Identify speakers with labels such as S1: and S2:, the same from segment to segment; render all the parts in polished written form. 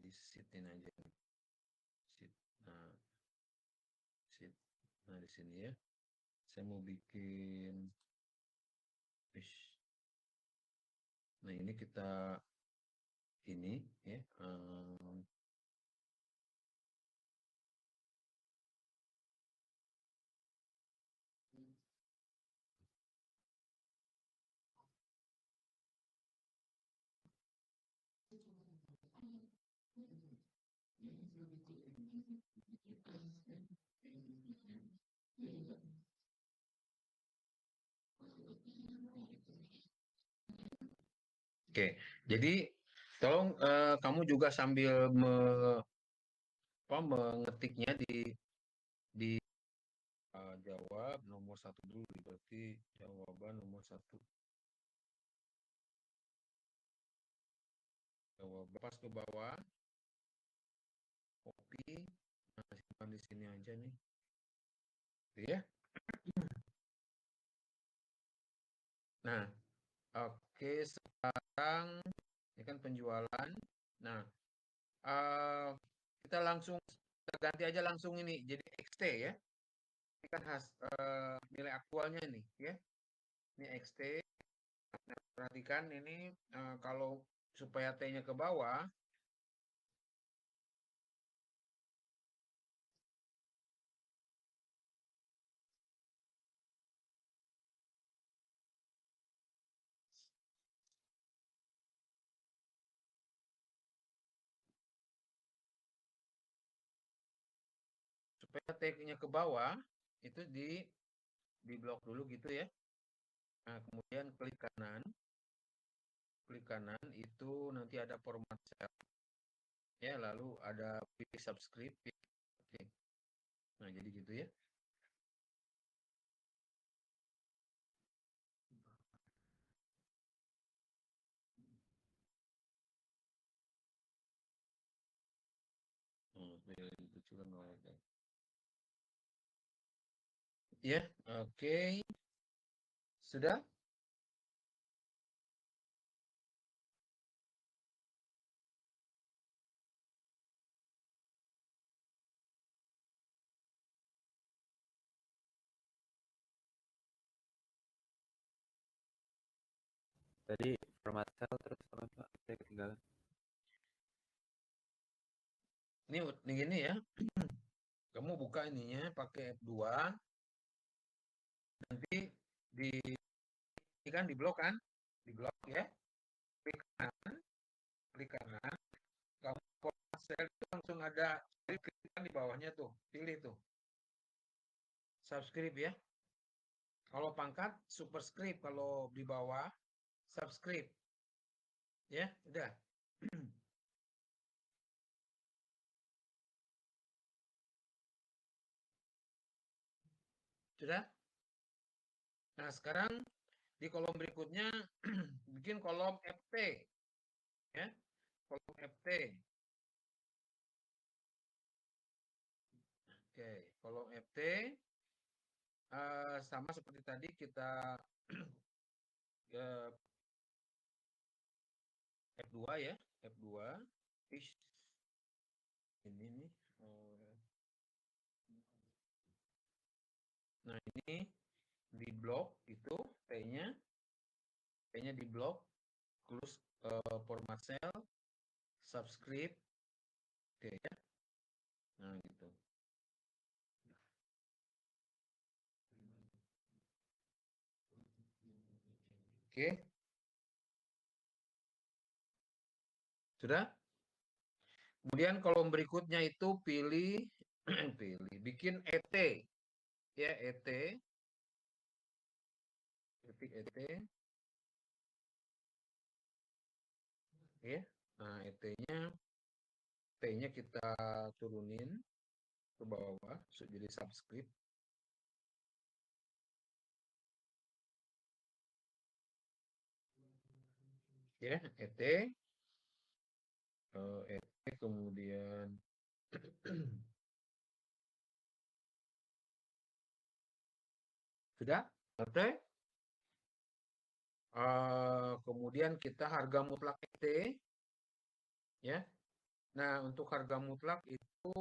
S1: di sheet-in aja nih. Sheet. Nah, sheet. Nah, di sini ya. Saya mau bikin nah, ini kita ini ya. Oke, jadi tolong kamu juga sambil mengetiknya di jawab nomor 1 dulu, berarti jawaban nomor 1. Jawab pas ke bawah, copy, nah, simpan di sini aja nih, ya. Nah, oke, sekarang ini kan penjualan. Nah, kita ganti aja langsung ini jadi XT ya. Ini kan nilai aktualnya nih ya. Ini XT. Nah, perhatikan ini kalau supaya T-nya ke bawah, supaya T-nya ke bawah itu di blok dulu gitu ya. Nah, kemudian klik kanan itu nanti ada format cell ya, lalu ada pilih subscribe. Oke. Nah, jadi gitu ya. Ya, oke. Sudah?
S2: Tadi format cell terus apa Pak? Saya ketinggalan.
S1: Ini gini ya. Kamu buka ininya pakai F2. Nanti di ini kan di blok kan? Di blok ya. Klik kanan. Kamu format cell itu langsung ada klik kan di bawahnya tuh. Pilih tuh. Subscribe ya. Kalau pangkat superscript, kalau di bawah subscribe. Ya, udah. Sudah? Nah, sekarang di kolom berikutnya bikin kolom FT. Ya, kolom FT. Oke, kolom FT sama seperti tadi kita F2 ya, F2. Ini nih. Nah, ini di blok itu T-nya di blok, close format cell, subscribe, oke ya. Nah, gitu. Oke. Sudah? Kemudian kolom berikutnya itu pilih bikin ET. Ya, ET. Ketik ET. Ya. Nah, T-nya kita turunin ke bawah jadi subscript. Ya, ET. Kemudian sudah? Oke. Kemudian kita harga mutlak ET ya. Nah, untuk harga mutlak itu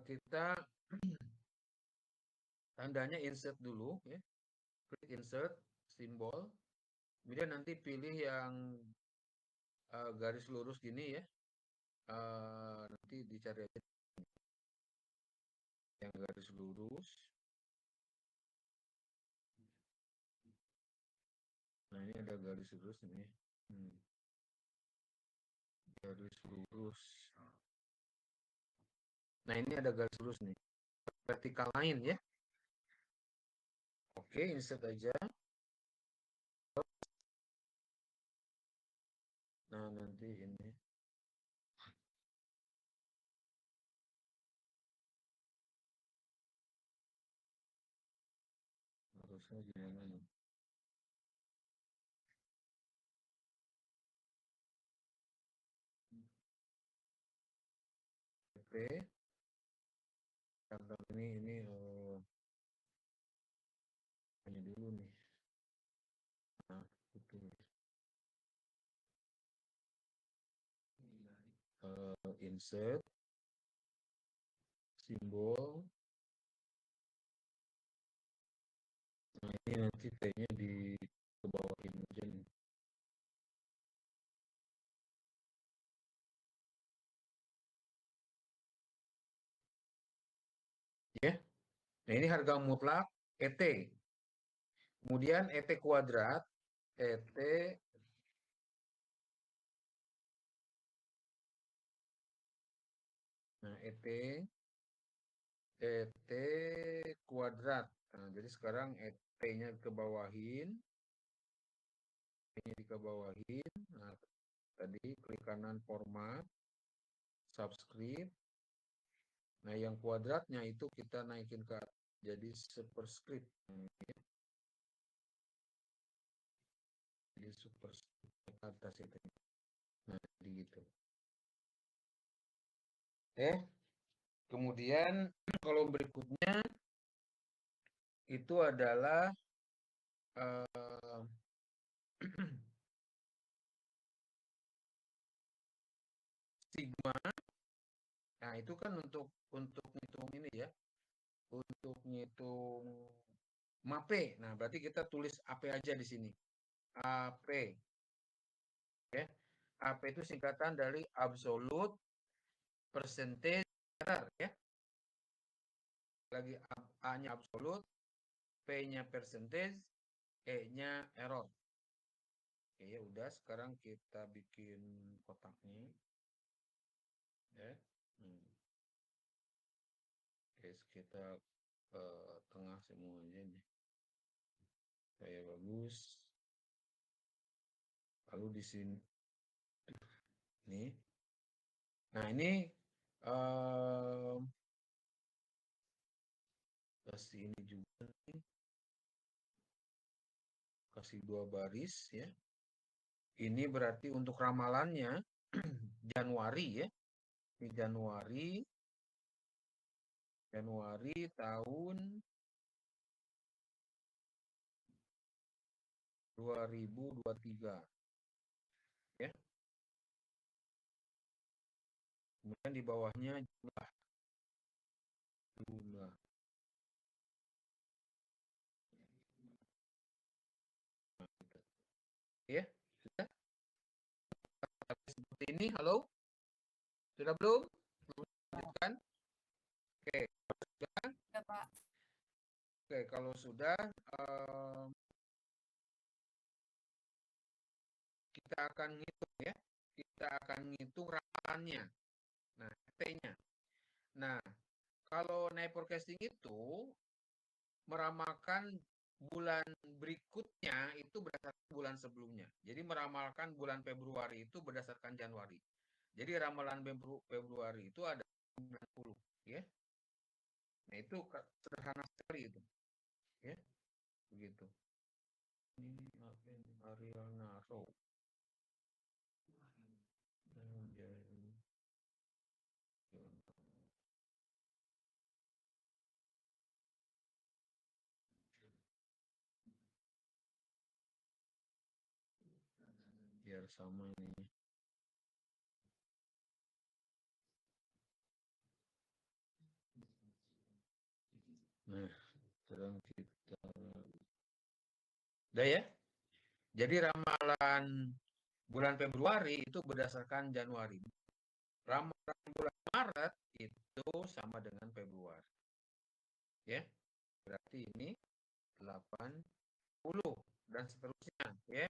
S1: kita tandanya insert dulu ya. Klik insert simbol. Kemudian nanti pilih yang garis lurus gini ya. Nanti dicari aja yang garis lurus. Nah, ini ada garis lurus ini. Garis lurus. Nah, ini ada garis lurus nih. Vertikal line ya. Oke, insert aja. Nah, nanti ini. Harusnya gimana nih? Oke. Contoh ini ini dulu nih. Nah, itu insert simbol. Nah, ini nanti T-nya di kebawahin aja nih. Ya. Nah, ini harga mutlak ET. Kemudian ET kuadrat, ET nah ET kuadrat. Nah, jadi sekarang ET-nya kebawahin, E-nya dikebawahin. Nah, tadi klik kanan format, subscript. Nah, yang kuadratnya itu kita naikin ke jadi superscript. Jadi superscript ke atas itu. Nah, jadi gitu. Kemudian kalau berikutnya itu adalah sigma. Nah, itu kan untuk ngitung ini ya. Untuk ngitung MAPE. Nah, berarti kita tulis AP aja di sini. AP. Ya. AP itu singkatan dari absolute percentage error ya. Lagi A-nya absolute, P-nya percentage, E-nya error. Oke, ya udah sekarang kita bikin kotaknya. Ya. Oke, kita tengah semua aja nih. Kayak bagus. Lalu di sini nih. Nah, ini kasih ini juga nih. Kasih 2 baris ya. Ini berarti untuk ramalannya Januari ya. Ini Januari tahun 2023 ya. Kemudian di bawahnya jumlah. Ya, sudah. Seperti ini, halo? Sudah belum? Lanjutkan. Oke, sudah.
S3: Ya, Pak.
S1: Oke, kalau sudah kita akan ngitung ya. Kita akan ngitung ramalannya. Nah, T-nya. Nah, kalau night forecasting itu meramalkan bulan berikutnya itu berdasarkan bulan sebelumnya. Jadi meramalkan bulan Februari itu berdasarkan Januari. Jadi ramalan Februari itu ada 90 ya. Nah, itu sederhana sekali itu. Ya, begitu. Ini Ariana Row. Biar sama ini. Sekarang kita udah ya. Jadi ramalan bulan Februari itu berdasarkan Januari. Ramalan bulan Maret itu sama dengan Februari. Ya. Berarti ini 80 dan seterusnya, ya.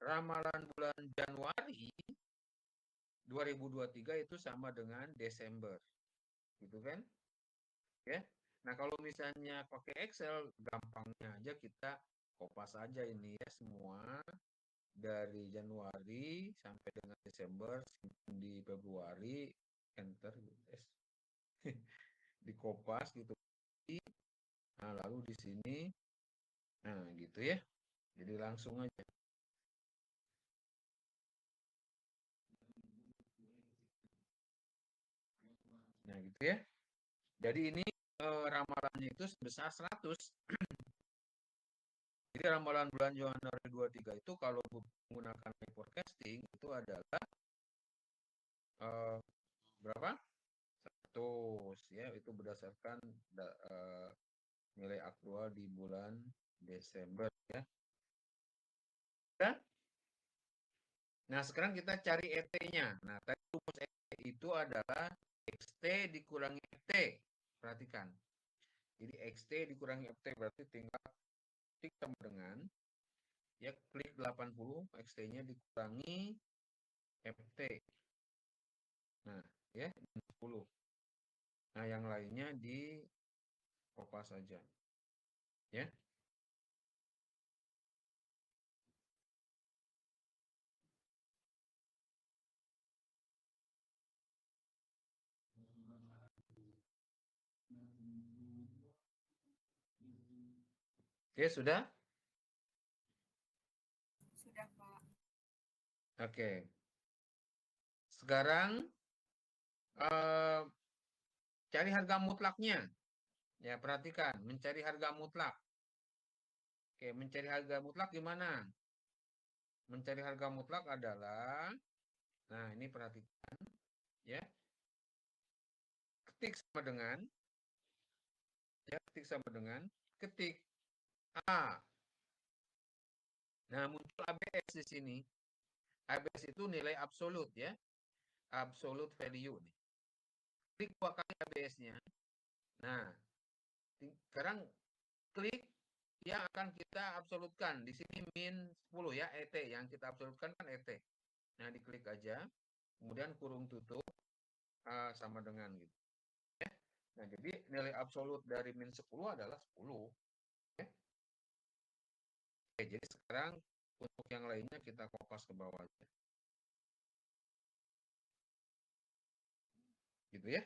S1: Ramalan bulan Januari 2023 itu sama dengan Desember. Gitu kan? Ya. Nah, kalau misalnya pakai Excel, gampangnya aja kita kopas aja ini ya semua dari Januari sampai dengan Desember, simpan di Februari, enter gitu. Dikopas gitu. Nah, lalu di sini nah gitu ya. Jadi langsung aja. Nah, gitu ya. Jadi ini ramalannya itu sebesar 100. Jadi ramalan bulan Januari 23 itu kalau menggunakan forecasting itu adalah berapa? 100 ya, itu berdasarkan nilai aktual di bulan Desember ya. Nah, sekarang kita cari ET-nya. Nah, tadi rumus ET itu adalah XT dikurangi FT. Perhatikan. Jadi XT dikurangi FT berarti tinggal klik sama dengan ya klik 80, XT-nya dikurangi FT. Nah, ya 10. Nah, yang lainnya di kopas saja. Ya. Oke, sudah?
S3: Sudah, Pak.
S1: Oke. Sekarang cari harga mutlaknya. Ya, perhatikan, mencari harga mutlak. Oke, mencari harga mutlak gimana? Mencari harga mutlak adalah, nah ini perhatikan, ya. Ketik sama dengan, ya ketik sama dengan, ketik A. Nah, muncul ABS di sini. ABS itu nilai absolut ya, absolute value nih. Klik 2 kali ABS-nya. Nah, sekarang klik yang akan kita absolutkan. Di sini min 10 ya, ET. Yang kita absolutkan kan ET. Nah, diklik aja. Kemudian kurung tutup sama dengan gitu. Ya. Nah, jadi nilai absolut dari min 10 adalah 10. Ya. Oke, jadi sekarang untuk yang lainnya kita kopas ke bawah aja. Gitu ya.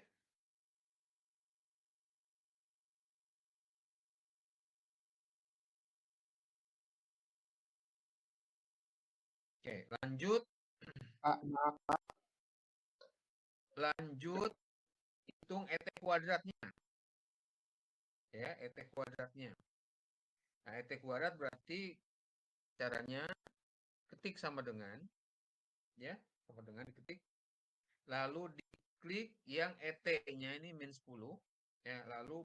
S1: Oke, lanjut.
S4: Maaf.
S1: Lanjut hitung ET kuadratnya. Ya, ET kuadratnya. Nah, ET kuadrat berarti caranya ketik sama dengan, ya, sama dengan diketik. Lalu diklik yang ET-nya ini min 10. Ya, lalu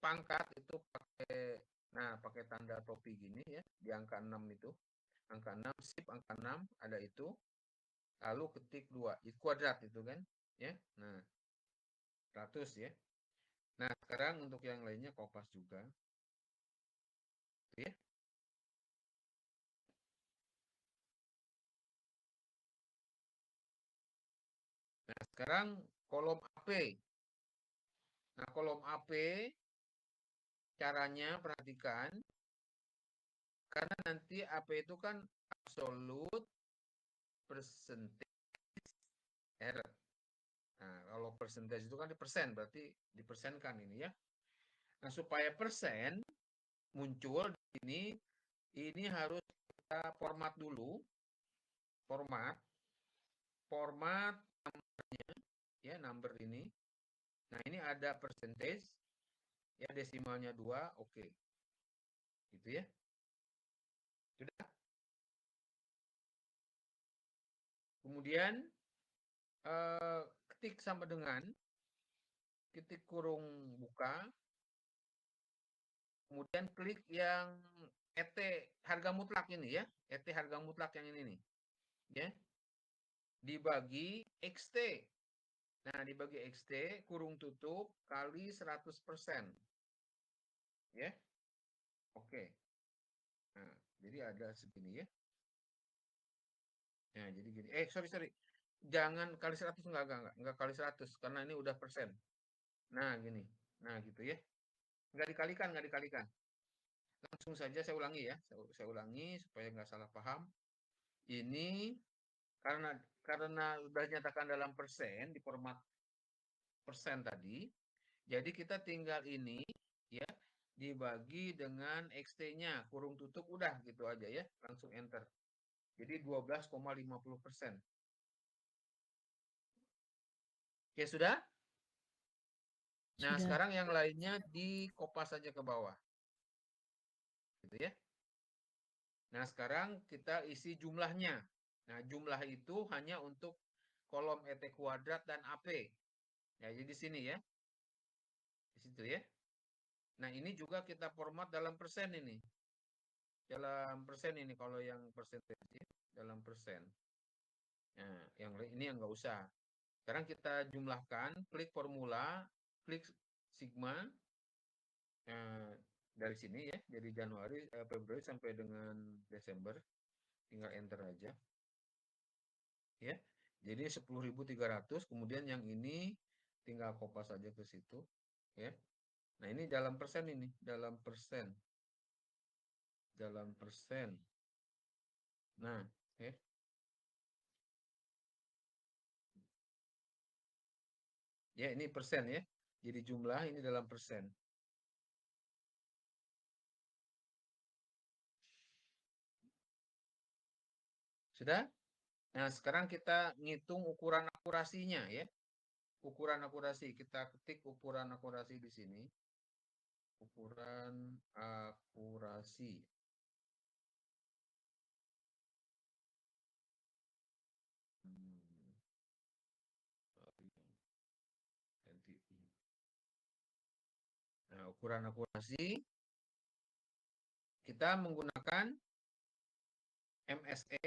S1: pangkat itu pakai, nah pakai tanda topi gini ya, di angka 6 itu. Angka 6, sip angka 6, ada itu. Lalu ketik 2, kuadrat itu kan, ya. Nah, 100 ya. Nah, sekarang untuk yang lainnya kopas juga. Ya. Nah, sekarang kolom AP. Nah, kolom AP caranya perhatikan. Karena nanti AP itu kan absolute percentage error. Nah, kalau percentage itu kan di persen, berarti dipersenkan ini ya. Nah, supaya persen muncul di sini, ini harus kita format dulu. Format numbernya, ya number ini. Nah, ini ada percentage, ya desimalnya 2, oke. Gitu ya. Sudah. Kemudian ketik sama dengan, ketik kurung buka, Kemudian klik yang ET harga mutlak ini ya, ET harga mutlak yang ini nih, ya. Dibagi XT. Nah, dibagi XT kurung tutup kali 100%. Ya. Oke. Nah, jadi ada segini ya. Nah, jadi gini. Sorry. Jangan kali 100, enggak kali 100 karena ini udah persen. Nah, gini. Nah, gitu ya. Enggak dikalikan. Langsung saja saya ulangi ya. Saya ulangi supaya nggak salah paham. Ini karena sudah dinyatakan dalam persen di format persen tadi. Jadi kita tinggal ini ya dibagi dengan XT-nya kurung tutup udah gitu aja ya, langsung enter. Jadi 12,50%. Oke, sudah? Nah,
S3: Sudah.
S1: sekarang yang lainnya dikopas saja ke bawah. Gitu ya. Nah, sekarang kita isi jumlahnya. Nah, jumlah itu hanya untuk kolom ET kuadrat dan AP. Ya, jadi di sini ya. Di situ ya. Nah, ini juga kita format dalam persen ini. Dalam persen ini kalau yang persentase dalam persen. Nah, yang ini yang nggak usah. Sekarang kita jumlahkan, klik formula, klik sigma. Nah, dari sini ya, dari Januari, Februari sampai dengan Desember, tinggal enter aja. Ya, jadi 10.300. Kemudian yang ini tinggal kopas saja ke situ. Ya, nah ini dalam persen ini, dalam persen. Nah, ya. Ya, ini persen ya. Jadi jumlah ini dalam persen. Sudah? Nah, sekarang kita ngitung ukuran akurasinya ya. Ukuran akurasi, kita ketik ukuran akurasi di sini. Ukuran akurasi. Nah, ukuran akurasi kita menggunakan MSE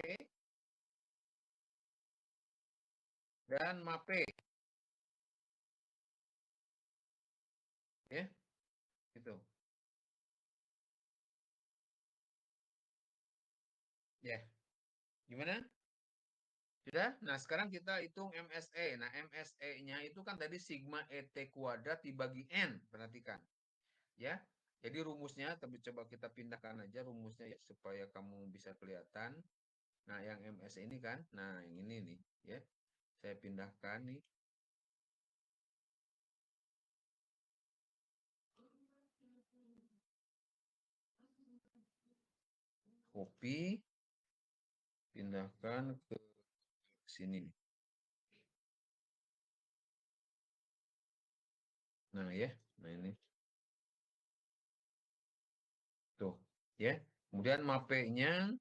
S1: dan MAPE. Ya, gitu. Ya, gimana? Sudah? Nah, sekarang kita hitung MSE. Nah, MSE-nya itu kan tadi sigma ET kuadrat dibagi N. Perhatikan. Ya, jadi rumusnya, tapi coba kita pindahkan aja rumusnya ya, supaya kamu bisa kelihatan. Nah, yang MS ini kan, nah yang ini nih, ya. Saya pindahkan nih. Copy, pindahkan ke sini nih. Nah, ya. Nah, ini. Tuh, ya. Kemudian mapenya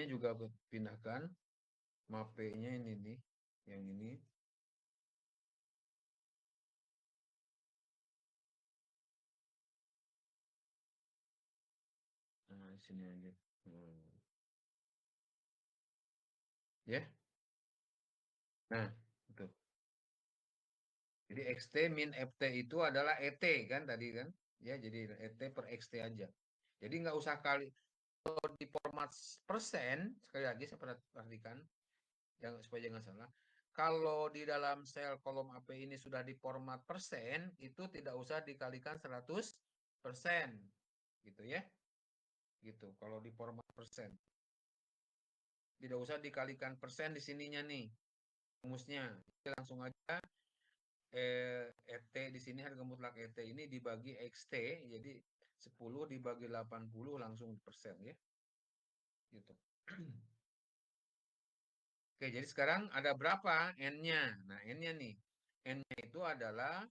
S1: juga pindahkan. Mapenya ini nih, yang ini. Nah, sini aja. Ya. Nah, itu. Jadi XT min FT itu adalah ET kan tadi kan. Ya, jadi ET per XT aja. Jadi nggak usah kali di format persen, sekali lagi saya perhatikan, supaya jangan salah. Kalau di dalam sel kolom AP ini sudah di format persen, itu tidak usah dikalikan 100%. Gitu ya. Gitu, kalau di format persen. Tidak usah dikalikan persen di sininya nih. Rumusnya. Langsung aja ET di sini harga mutlak ET ini dibagi XT, jadi 10 dibagi 80 langsung persen ya. Gitu. Oke, jadi sekarang ada berapa N-nya? Nah, N-nya nih. N-nya itu adalah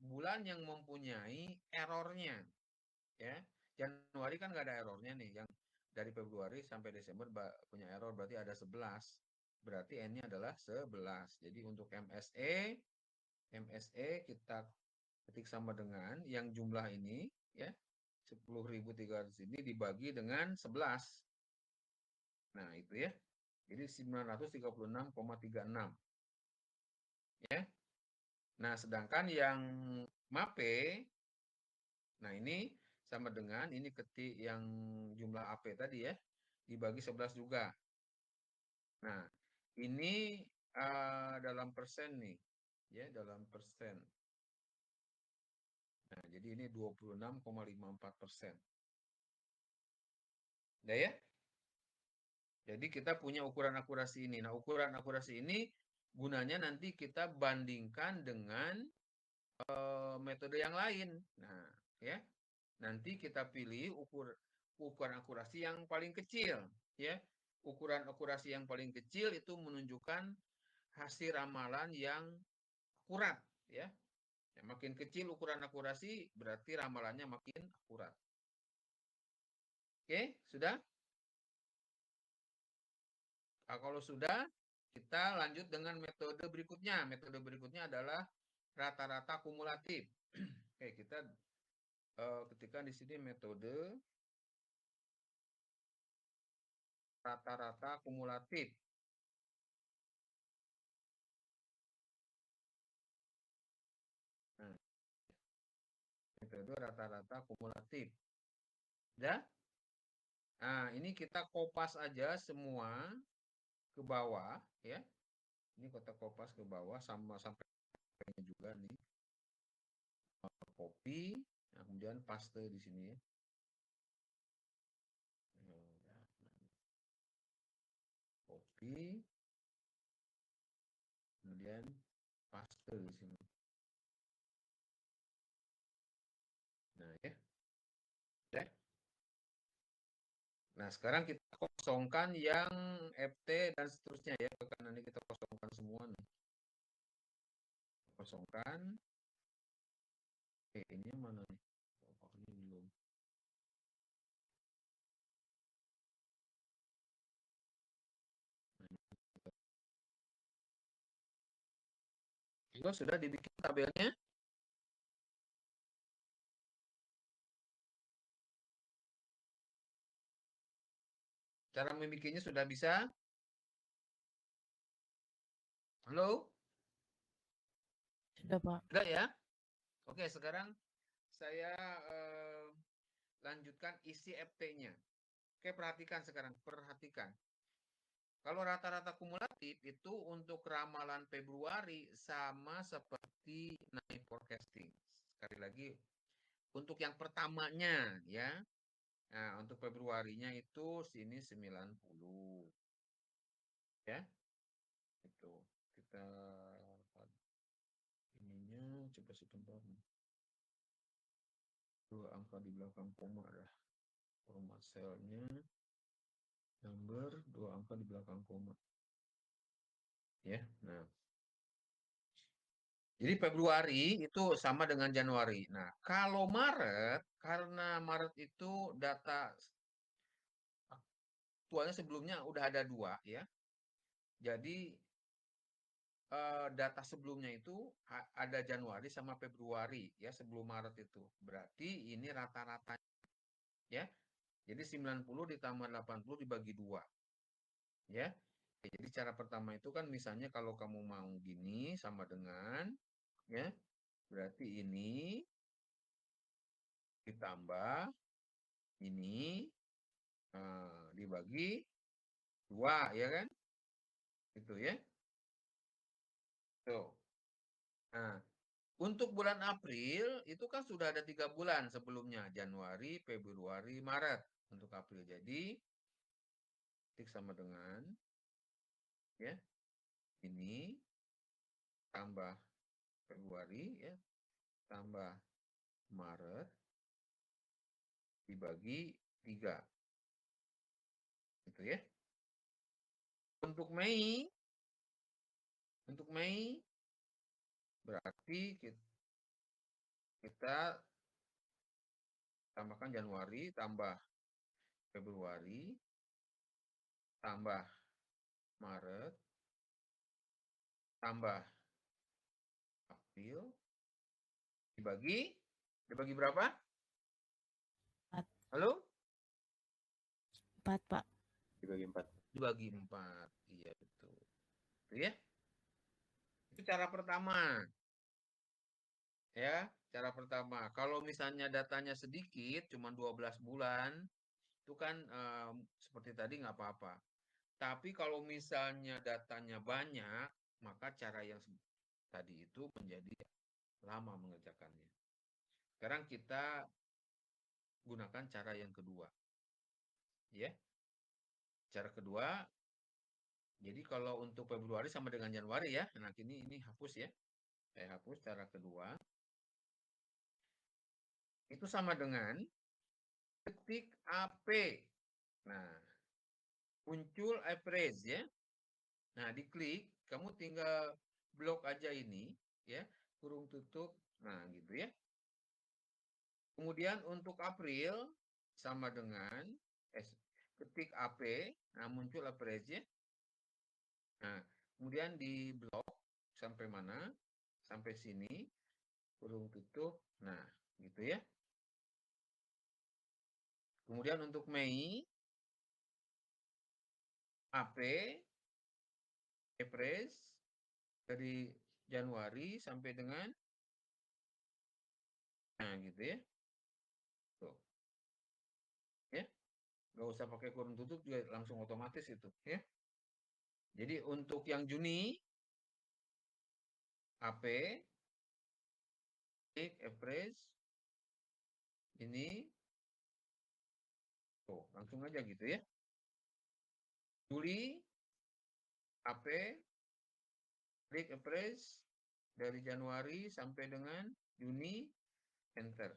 S1: bulan yang mempunyai errornya. Ya. Januari kan nggak ada errornya nih. Yang dari Februari sampai Desember punya error, berarti ada 11. Berarti N-nya adalah 11. Jadi untuk MSE kita ketik sama dengan yang jumlah ini ya 10.300 ini dibagi dengan 11. Nah, itu ya. Jadi 936,36 ya. Nah, sedangkan yang MAPE, nah ini sama dengan ini ketik yang jumlah AP tadi ya, dibagi 11 juga. Nah, ini dalam persen nih, ya dalam persen. Nah, jadi ini 26,54%. Udah ya? Jadi kita punya ukuran akurasi ini. Nah, ukuran akurasi ini gunanya nanti kita bandingkan dengan metode yang lain. Nah, ya. Nanti kita pilih ukuran akurasi yang paling kecil, ya. Ukuran akurasi yang paling kecil itu menunjukkan hasil ramalan yang akurat, ya. Makin kecil ukuran akurasi berarti ramalannya makin akurat. Oke, sudah? Nah, kalau sudah, kita lanjut dengan metode berikutnya. Metode berikutnya adalah rata-rata kumulatif. Oke, kita ketikkan di sini metode rata-rata kumulatif. Nah, metode rata-rata kumulatif. Ya? Nah, ini kita kopas aja semua ke bawah, ya. Ini kita kopas ke bawah sama sampai juga nih. Copy, nah, kemudian paste di sini ya. Copy, kemudian paste di sini. Nah, ya. Ya. Nah, sekarang kita kosongkan yang FT dan seterusnya ya. Karena ini kita kosongkan semua nih. Kosongkan. Ini mana nih? Oh, ini belum. Sudah dibikin tabelnya? Cara membikinnya sudah bisa? Halo?
S3: Sudah, Pak.
S1: Sudah ya? Oke, sekarang saya lanjutkan isi FT-nya. Oke, perhatikan sekarang. Perhatikan. Kalau rata-rata kumulatif itu untuk ramalan Februari sama seperti night forecasting. Sekali lagi, untuk yang pertamanya ya. Nah, untuk Februarinya itu sini 90. Ya. Itu. Kita ininya coba sebentar. Dua angka di belakang koma dah. Format selnya number, dua angka di belakang koma. Ya, nah. Jadi Februari itu sama dengan Januari. Nah, kalau Maret, karena Maret itu data aktualnya sebelumnya udah ada 2 ya. Jadi data sebelumnya itu ada Januari sama Februari ya sebelum Maret itu. Berarti ini rata-rata ya. Jadi 90 ditambah 80 dibagi 2. Ya. Jadi cara pertama itu kan misalnya kalau kamu mau gini sama dengan ya berarti ini ditambah ini dibagi 2 ya kan? Itu ya. Tuh. Nah, untuk bulan April itu kan sudah ada 3 bulan sebelumnya, Januari, Februari, Maret untuk April. Jadi tik sama dengan ya ini tambah Februari ya tambah Maret dibagi 3. Gitu ya. Untuk Mei berarti kita tambahkan Januari tambah Februari tambah Maret tambah April dibagi berapa?
S3: 4.
S1: Halo?
S3: 4, Pak.
S2: Dibagi 4.
S1: Dibagi 4. Iya, betul. Itu ya. Itu cara pertama. Ya, cara pertama. Kalau misalnya datanya sedikit, cuma 12 bulan, itu kan seperti tadi nggak apa-apa. Tapi kalau misalnya datanya banyak, maka cara yang tadi itu menjadi lama mengerjakannya. Sekarang kita gunakan cara yang kedua. Ya. Cara kedua, jadi kalau untuk Februari sama dengan Januari ya. Nah, ini hapus ya. Saya hapus cara kedua. Itu sama dengan ketik AP. Nah, muncul average ya. Nah, diklik, kamu tinggal blok aja ini ya, kurung tutup. Nah, gitu ya. Kemudian untuk April sama dengan ketik AP, nah muncul average ya. Nah, kemudian di blok sampai mana? Sampai sini, kurung tutup. Nah, gitu ya. Kemudian untuk Mei, AP, average dari Januari sampai dengan, nah gitu ya. Tuh. Ya, nggak usah pakai kurung tutup juga langsung otomatis itu ya. Jadi untuk yang Juni, AP, average, ini, tuh langsung aja gitu ya. Juli, AP, average dari Januari sampai dengan Juni, enter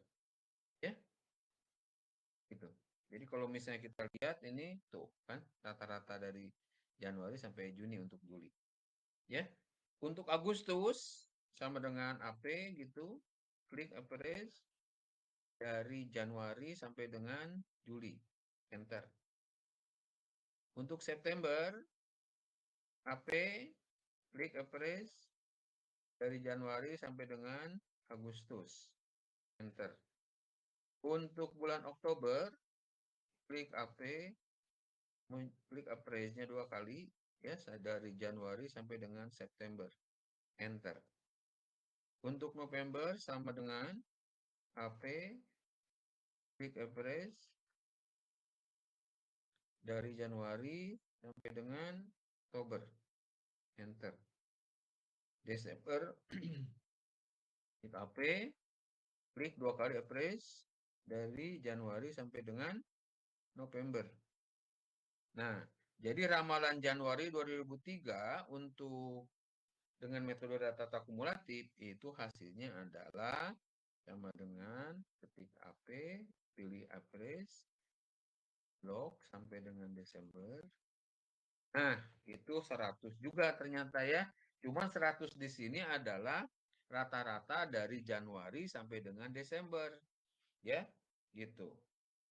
S1: ya. Gitu. Jadi kalau misalnya kita lihat ini tuh kan rata-rata dari Januari sampai Juni untuk Juli. Ya. Untuk Agustus sama dengan AP gitu. Klik average dari Januari sampai dengan Juli. Enter. Untuk September AP klik average dari Januari sampai dengan Agustus. Enter. Untuk bulan Oktober klik AP, klik average-nya 2 kali ya, dari Januari sampai dengan September. Enter. Untuk November sama dengan AP, klik average dari Januari sampai dengan Oktober. Enter. Desember klik AP, klik 2 kali average dari Januari sampai dengan November. Nah, jadi ramalan Januari 2003 untuk dengan metode data kumulatif itu hasilnya adalah sama dengan ketik AP, pilih average, blok sampai dengan Desember. Nah, itu 100 juga ternyata ya. Cuma 100 di sini adalah rata-rata dari Januari sampai dengan Desember. Ya, gitu.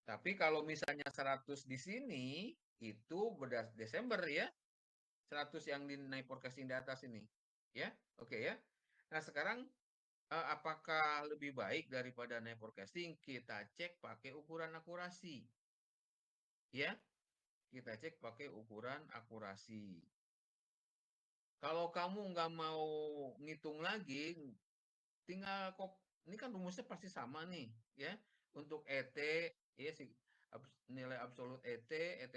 S1: Tapi kalau misalnya 100 di sini, itu Desember ya. 100 yang di night forecasting di atas ini. Ya, oke ya. Nah, sekarang apakah lebih baik daripada night forecasting? Kita cek pakai ukuran akurasi. Ya, kita cek pakai ukuran akurasi. Kalau kamu nggak mau ngitung lagi, tinggal ini kan rumusnya pasti sama nih, ya. Untuk ET, ya nilai absolut ET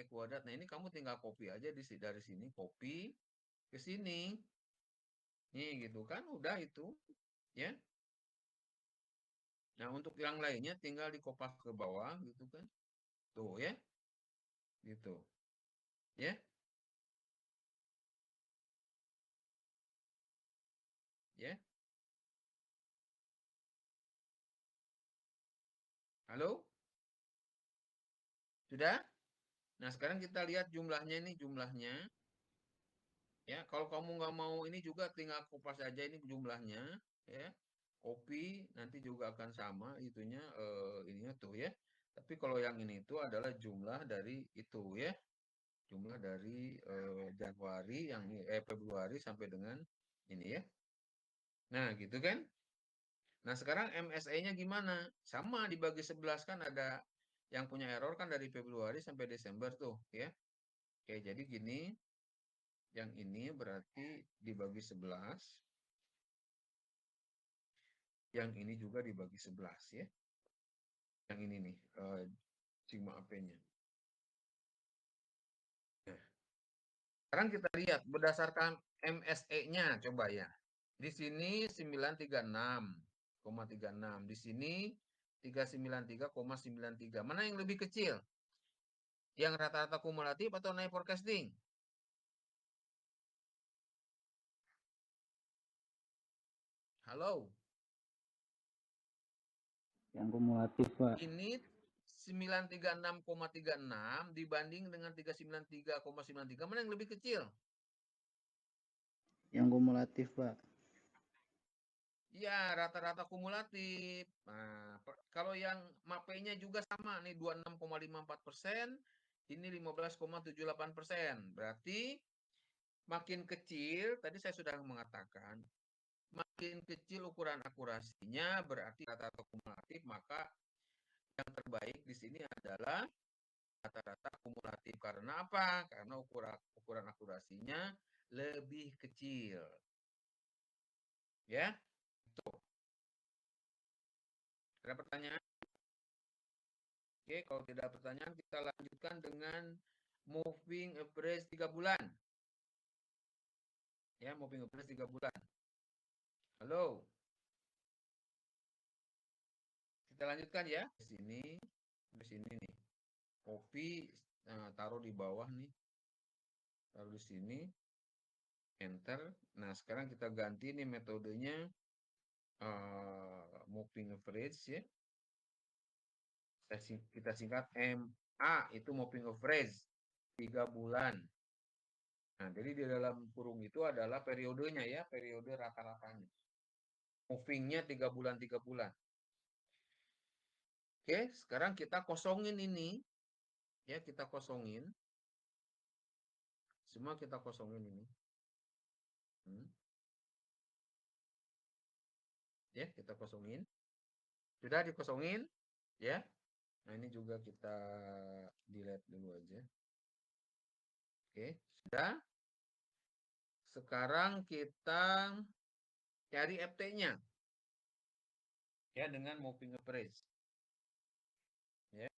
S1: kuadrat. Nah, ini kamu tinggal copy aja dari sini, copy ke sini. Nih gitu kan, udah itu, ya. Nah, untuk yang lainnya tinggal dikopas ke bawah gitu kan. Tuh ya. Gitu. Ya. Ya. Halo? Sudah? Nah, sekarang kita lihat jumlahnya ini jumlahnya. Ya, kalau kamu nggak mau ini juga tinggal kopas aja ini jumlahnya, ya. Copy nanti juga akan sama itunya ininya tuh ya. Tapi kalau yang ini itu adalah jumlah dari itu ya. Jumlah dari Januari Februari sampai dengan ini ya. Nah, gitu kan? Nah, sekarang MSE-nya gimana? Sama dibagi 11 kan ada yang punya error kan dari Februari sampai Desember tuh, ya. Oke, jadi gini. Yang ini berarti dibagi 11. Yang ini juga dibagi 11 ya. Yang ini nih, sigma AP-nya. Nah, sekarang kita lihat berdasarkan MSE-nya coba ya. Di sini 936,36. Di sini 393,93. Mana yang lebih kecil? Yang rata-rata kumulatif atau naik forecasting? Halo?
S4: Yang kumulatif, Pak.
S1: Ini 936,36 dibanding dengan 393,93. Mana yang lebih kecil?
S4: Yang kumulatif, Pak.
S1: Ya, rata-rata kumulatif. Nah, kalau yang MAPE-nya juga sama nih 26,54%, ini 15,78%. Berarti makin kecil, tadi saya sudah mengatakan, makin kecil ukuran akurasinya berarti rata-rata kumulatif, maka yang terbaik di sini adalah rata-rata kumulatif. Karena apa? Karena ukuran akurasinya lebih kecil. Ya, tuh. Ada pertanyaan? Oke, kalau tidak ada pertanyaan, kita lanjutkan dengan moving average 3 bulan. Ya, moving average 3 bulan. Halo. Kita lanjutkan ya. Di sini nih. Kopi taruh di bawah nih. Taruh di sini. Enter. Nah, sekarang kita ganti nih metodenya moving average ya. Kita singkat MA, itu moving average 3 bulan. Nah, jadi di dalam kurung itu adalah periodenya ya, periode rata-ratanya. Movingnya 3 bulan, 3 bulan. Oke, sekarang kita kosongin ini. Ya, kita kosongin. Semua kita kosongin ini. Ya, kita kosongin. Sudah dikosongin. Ya. Nah, ini juga kita delete dulu aja. Oke, sudah. Sekarang kita cari FT-nya. Ya, dengan moving average. Ya.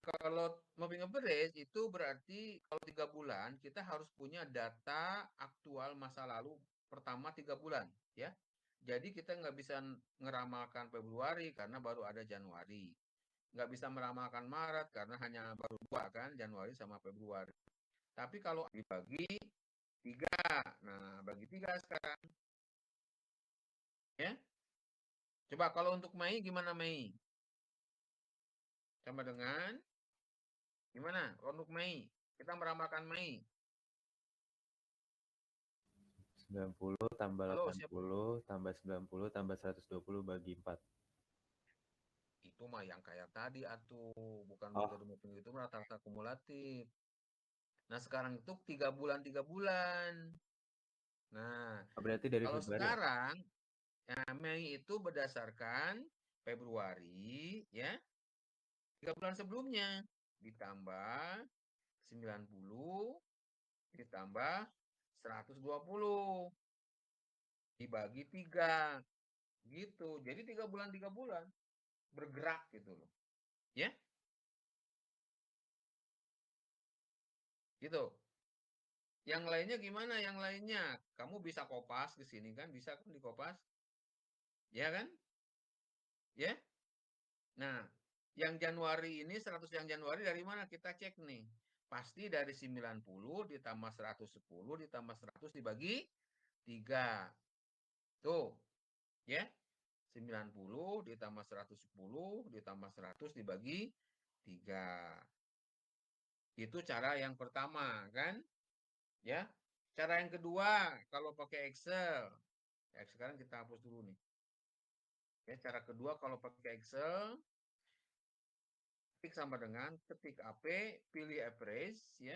S1: Kalau moving average itu berarti kalau 3 bulan kita harus punya data aktual masa lalu pertama 3 bulan. Ya. Jadi kita nggak bisa ngeramalkan Februari karena baru ada Januari. Nggak bisa meramalkan Maret karena hanya baru 2 kan, Januari sama Februari. Tapi kalau dibagi 3, nah bagi 3 sekarang. Ya. Coba kalau untuk Mei gimana Mei? Sama dengan gimana untuk Mei? Kita meramalkan Mei.
S2: 90 tambah
S1: Halo,
S2: 80 tambah 90 tambah 120 bagi 4.
S1: Itu mah yang kayak tadi atuh, bukan
S2: Oh.
S1: metode moving itu rata-rata kumulatif. Nah, sekarang itu 3 bulan 3 bulan. Nah,
S2: Berarti dari
S1: kalau
S2: Februari ya?
S1: sekarang ya, Mei itu berdasarkan Februari ya. 3 bulan sebelumnya ditambah 90 ditambah 120 dibagi 3 gitu. Jadi 3 bulan 3 bulan bergerak gitu loh. Ya? Gitu. Yang lainnya gimana? Yang lainnya, kamu bisa kopas ke sini kan? Bisa kan dikopas? Ya kan? Ya? Nah, yang Januari ini 100 yang Januari dari mana? Kita cek nih. Pasti dari 90 ditambah 110 ditambah 100 dibagi 3. Tuh, ya. 90 ditambah 110 ditambah 100 dibagi 3. Itu cara yang pertama kan? Ya. Cara yang kedua, kalau pakai Excel. Ya, sekarang kita hapus dulu nih. Ya, cara kedua kalau pakai Excel, ketik sama dengan ketik AP, pilih average ya.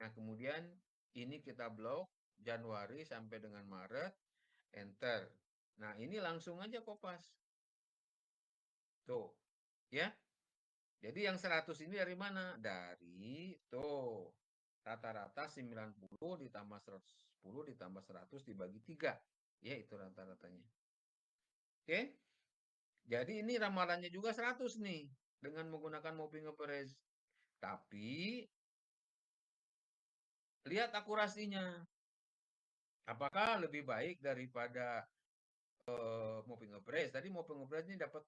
S1: Nah, kemudian ini kita blok Januari sampai dengan Maret, enter. Nah, ini langsung aja kopas. Tuh, ya. Jadi yang 100 ini dari mana? Dari tuh rata-rata 90 ditambah 110 ditambah 100 dibagi 3. Ya, itu rata-ratanya. Oke. Jadi ini ramalannya juga 100 nih dengan menggunakan mopping average. Tapi lihat akurasinya. Apakah lebih baik daripada mopping average? Tadi mopping average ini dapat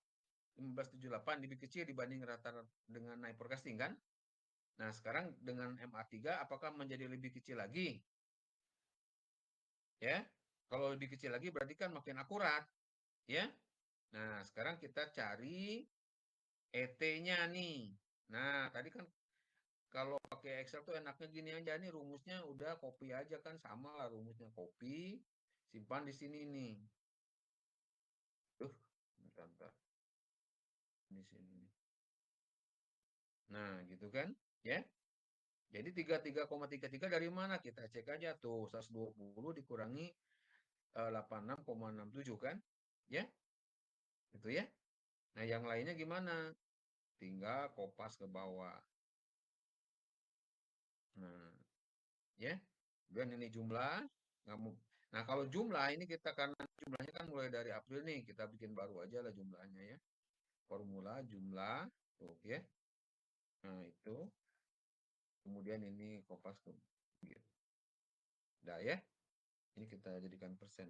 S1: 1578 lebih kecil dibanding rata-rata dengan naik forecasting kan? Nah, sekarang dengan MA3 apakah menjadi lebih kecil lagi? Ya. Kalau lebih kecil lagi berarti kan makin akurat, ya. Nah, sekarang kita cari ET-nya nih. Nah, tadi kan kalau pakai Excel tuh enaknya gini aja nih, rumusnya udah copy aja kan, sama lah rumusnya, copy, simpan di sini nih. Bentar. Di sini. Nah, gitu kan, ya. Jadi 33,33 dari mana? Kita cek aja tuh, 120 dikurangi 86,67 kan? Ya, itu ya. Nah, yang lainnya gimana? Tinggal kopas ke bawah. Nah, ya. Dan ini jumlah. Nah, kalau jumlah ini kita karena jumlahnya kan mulai dari April nih, kita bikin baru aja lah jumlahnya ya. Formula jumlah, tuh ya. Nah, itu. Kemudian ini kopas tuh. Gitu. Udah ya. Ini kita jadikan persen.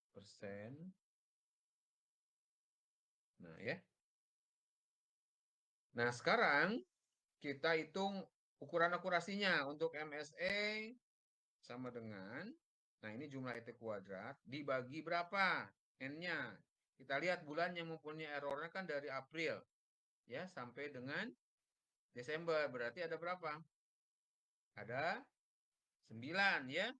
S1: Persen. Nah, ya. Nah, sekarang kita hitung ukuran akurasinya untuk MSE sama dengan, nah ini jumlah ET kuadrat, dibagi berapa N-nya. Kita lihat bulan yang mempunyai errornya kan dari April ya sampai dengan Desember. Berarti ada berapa? Ada 9 ya.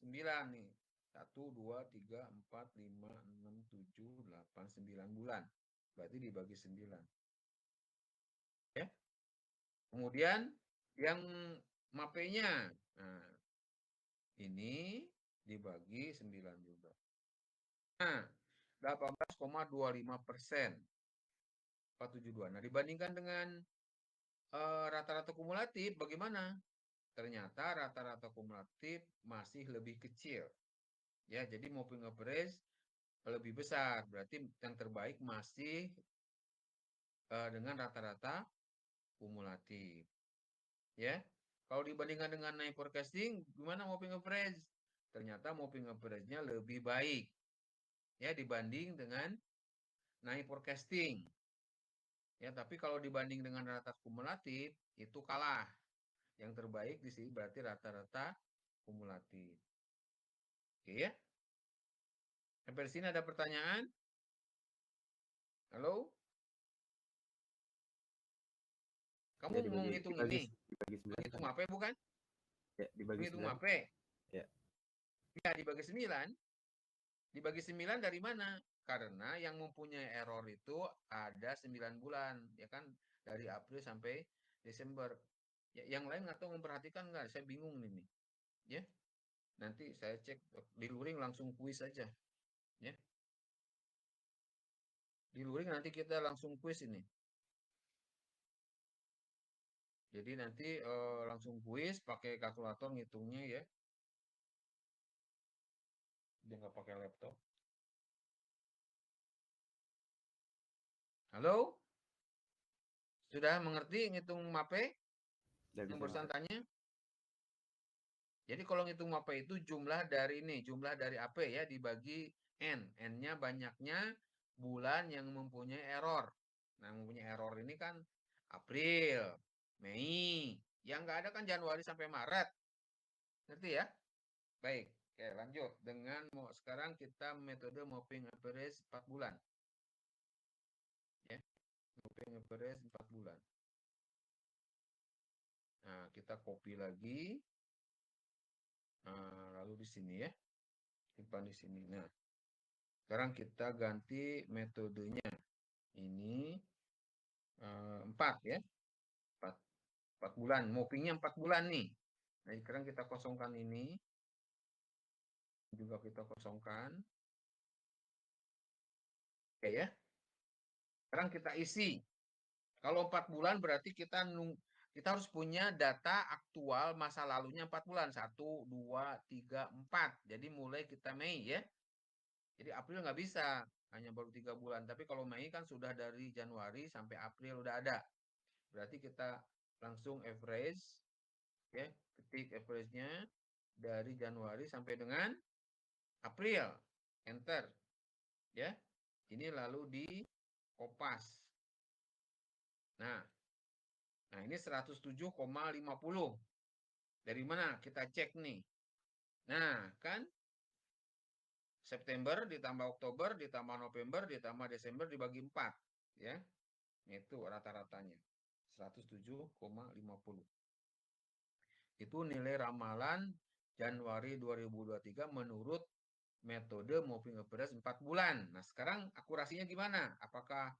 S1: 9 nih. 1, 2, 3, 4, 5, 6, 7, 8, 9 bulan. Berarti dibagi 9. Ya. Kemudian yang MAPE-nya. Nah, ini dibagi 9 juga. Nah, 18,25%. 472. Nah, dibandingkan dengan rata-rata kumulatif, bagaimana? Ternyata rata-rata kumulatif masih lebih kecil. Ya, jadi moving average lebih besar. Berarti yang terbaik masih dengan rata-rata kumulatif. Ya. Kalau dibandingkan dengan night forecasting, gimana moving average? Ternyata moving average-nya lebih baik. Ya, dibanding dengan night forecasting. Ya, tapi kalau dibanding dengan rata kumulatif itu kalah. Yang terbaik di sini berarti rata-rata kumulatif. Oke ya. Sampai di sini ada pertanyaan? Halo? Kamu
S2: Ya,
S1: mau ngitung ini?
S2: dibagi 9
S1: Menghitung
S2: kan?
S1: apa bukan?
S2: Ya, dibagi
S1: Menghitung
S2: 9.
S1: apa?
S2: Ya.
S1: Ya, dibagi 9. Dibagi 9 dari mana? Karena yang mempunyai error itu ada 9 bulan, ya kan? Dari April sampai Desember. Ya, yang lain nggak tahu memperhatikan nggak? Saya bingung ini. Ya, nanti saya cek di luring langsung kuis aja. Ya, di luring nanti kita langsung kuis ini. Jadi nanti langsung kuis pakai kalkulator ngitungnya ya. Dia nggak pakai laptop. Halo? Sudah mengerti ngitung MAPE?
S2: Udah
S1: Yang
S2: bisa,
S1: barusan
S2: Mas.
S1: tanya? Jadi kalau ngitung MAPE itu jumlah dari ini, jumlah dari AP ya dibagi N. N-nya banyaknya bulan yang mempunyai error. Nah, mempunyai error ini kan April, Mei. Yang nggak ada kan Januari sampai Maret. Ngerti ya? Baik. Oke, lanjut. Sekarang kita metode mopping average 4 bulan. Ya, mopping average 4 bulan. Nah, kita copy lagi. Nah, lalu di sini ya. Simpan di sini. Nah, sekarang kita ganti metodenya. Ini 4 ya. 4 bulan. Moppingnya 4 bulan nih. Nah, sekarang kita kosongkan ini. Juga kita kosongkan. Oke ya. Sekarang kita isi. Kalau 4 bulan berarti kita harus punya data aktual masa lalunya 4 bulan. 1, 2, 3, 4. Jadi mulai kita Mei ya. Jadi April nggak bisa, hanya baru 3 bulan. Tapi kalau Mei kan sudah dari Januari sampai April udah ada. Berarti kita langsung average, ya, ketik average-nya dari Januari sampai dengan April. Enter. Ya. Ini lalu di kopas. Nah, ini 107,50. Dari mana? Kita cek nih. Nah, kan September ditambah Oktober ditambah November ditambah Desember dibagi 4, ya. Itu rata-ratanya. 107,50. Itu nilai ramalan Januari 2023 menurut metode moving average 4 bulan. Nah, sekarang akurasinya gimana? Apakah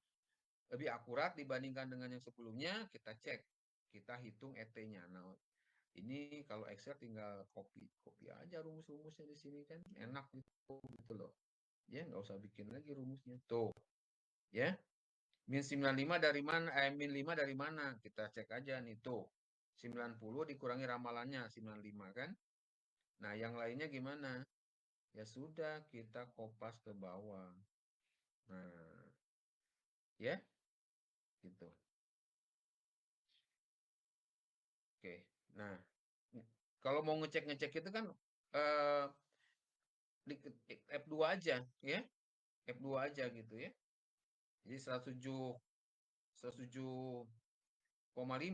S1: lebih akurat dibandingkan dengan yang sebelumnya? Kita cek. Kita hitung ET-nya. Nah, ini kalau Excel tinggal copy aja rumus-rumusnya di sini kan. Enak gitu loh. Ya, nggak usah bikin lagi rumusnya. Tuh. Ya. Min 95 dari mana? Min 5 dari mana? Kita cek aja nih tuh. 90 dikurangi ramalannya 95 kan? Nah, yang lainnya gimana? Ya sudah, kita kopas ke bawah. Nah, ya. Gitu. Oke. Nah, kalau mau ngecek-ngecek itu kan di F2 aja ya. F2 aja gitu ya. Jadi 107,5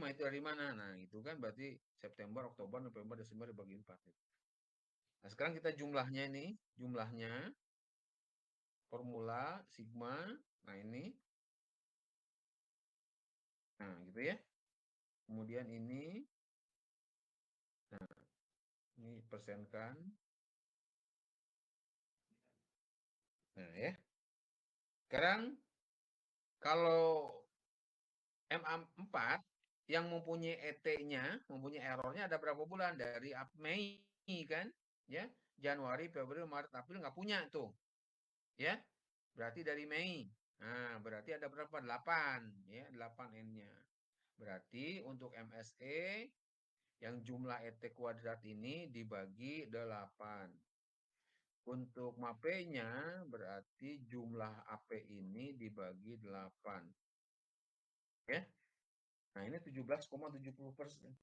S1: itu dari mana? Nah, itu kan berarti September, Oktober, November, Desember dibagi 4. Nah, sekarang kita jumlahnya ini, jumlahnya formula sigma. Nah, ini. Nah, gitu ya. Kemudian ini. Nah, ini persenkan. Nah, ya. Sekarang kalau MA4 yang mempunyai ET-nya, mempunyai errornya ada berapa bulan? Dari Mei kan? Ya, Januari, Februari, Maret, April nggak punya tuh. Ya, berarti dari Mei. Nah, berarti ada berapa? 8. Ya, 8 N-nya. Berarti untuk MSE yang jumlah ET kuadrat ini dibagi 8. Untuk MAPE-nya berarti jumlah AP ini dibagi 8. Ya. Nah, ini 17,70%.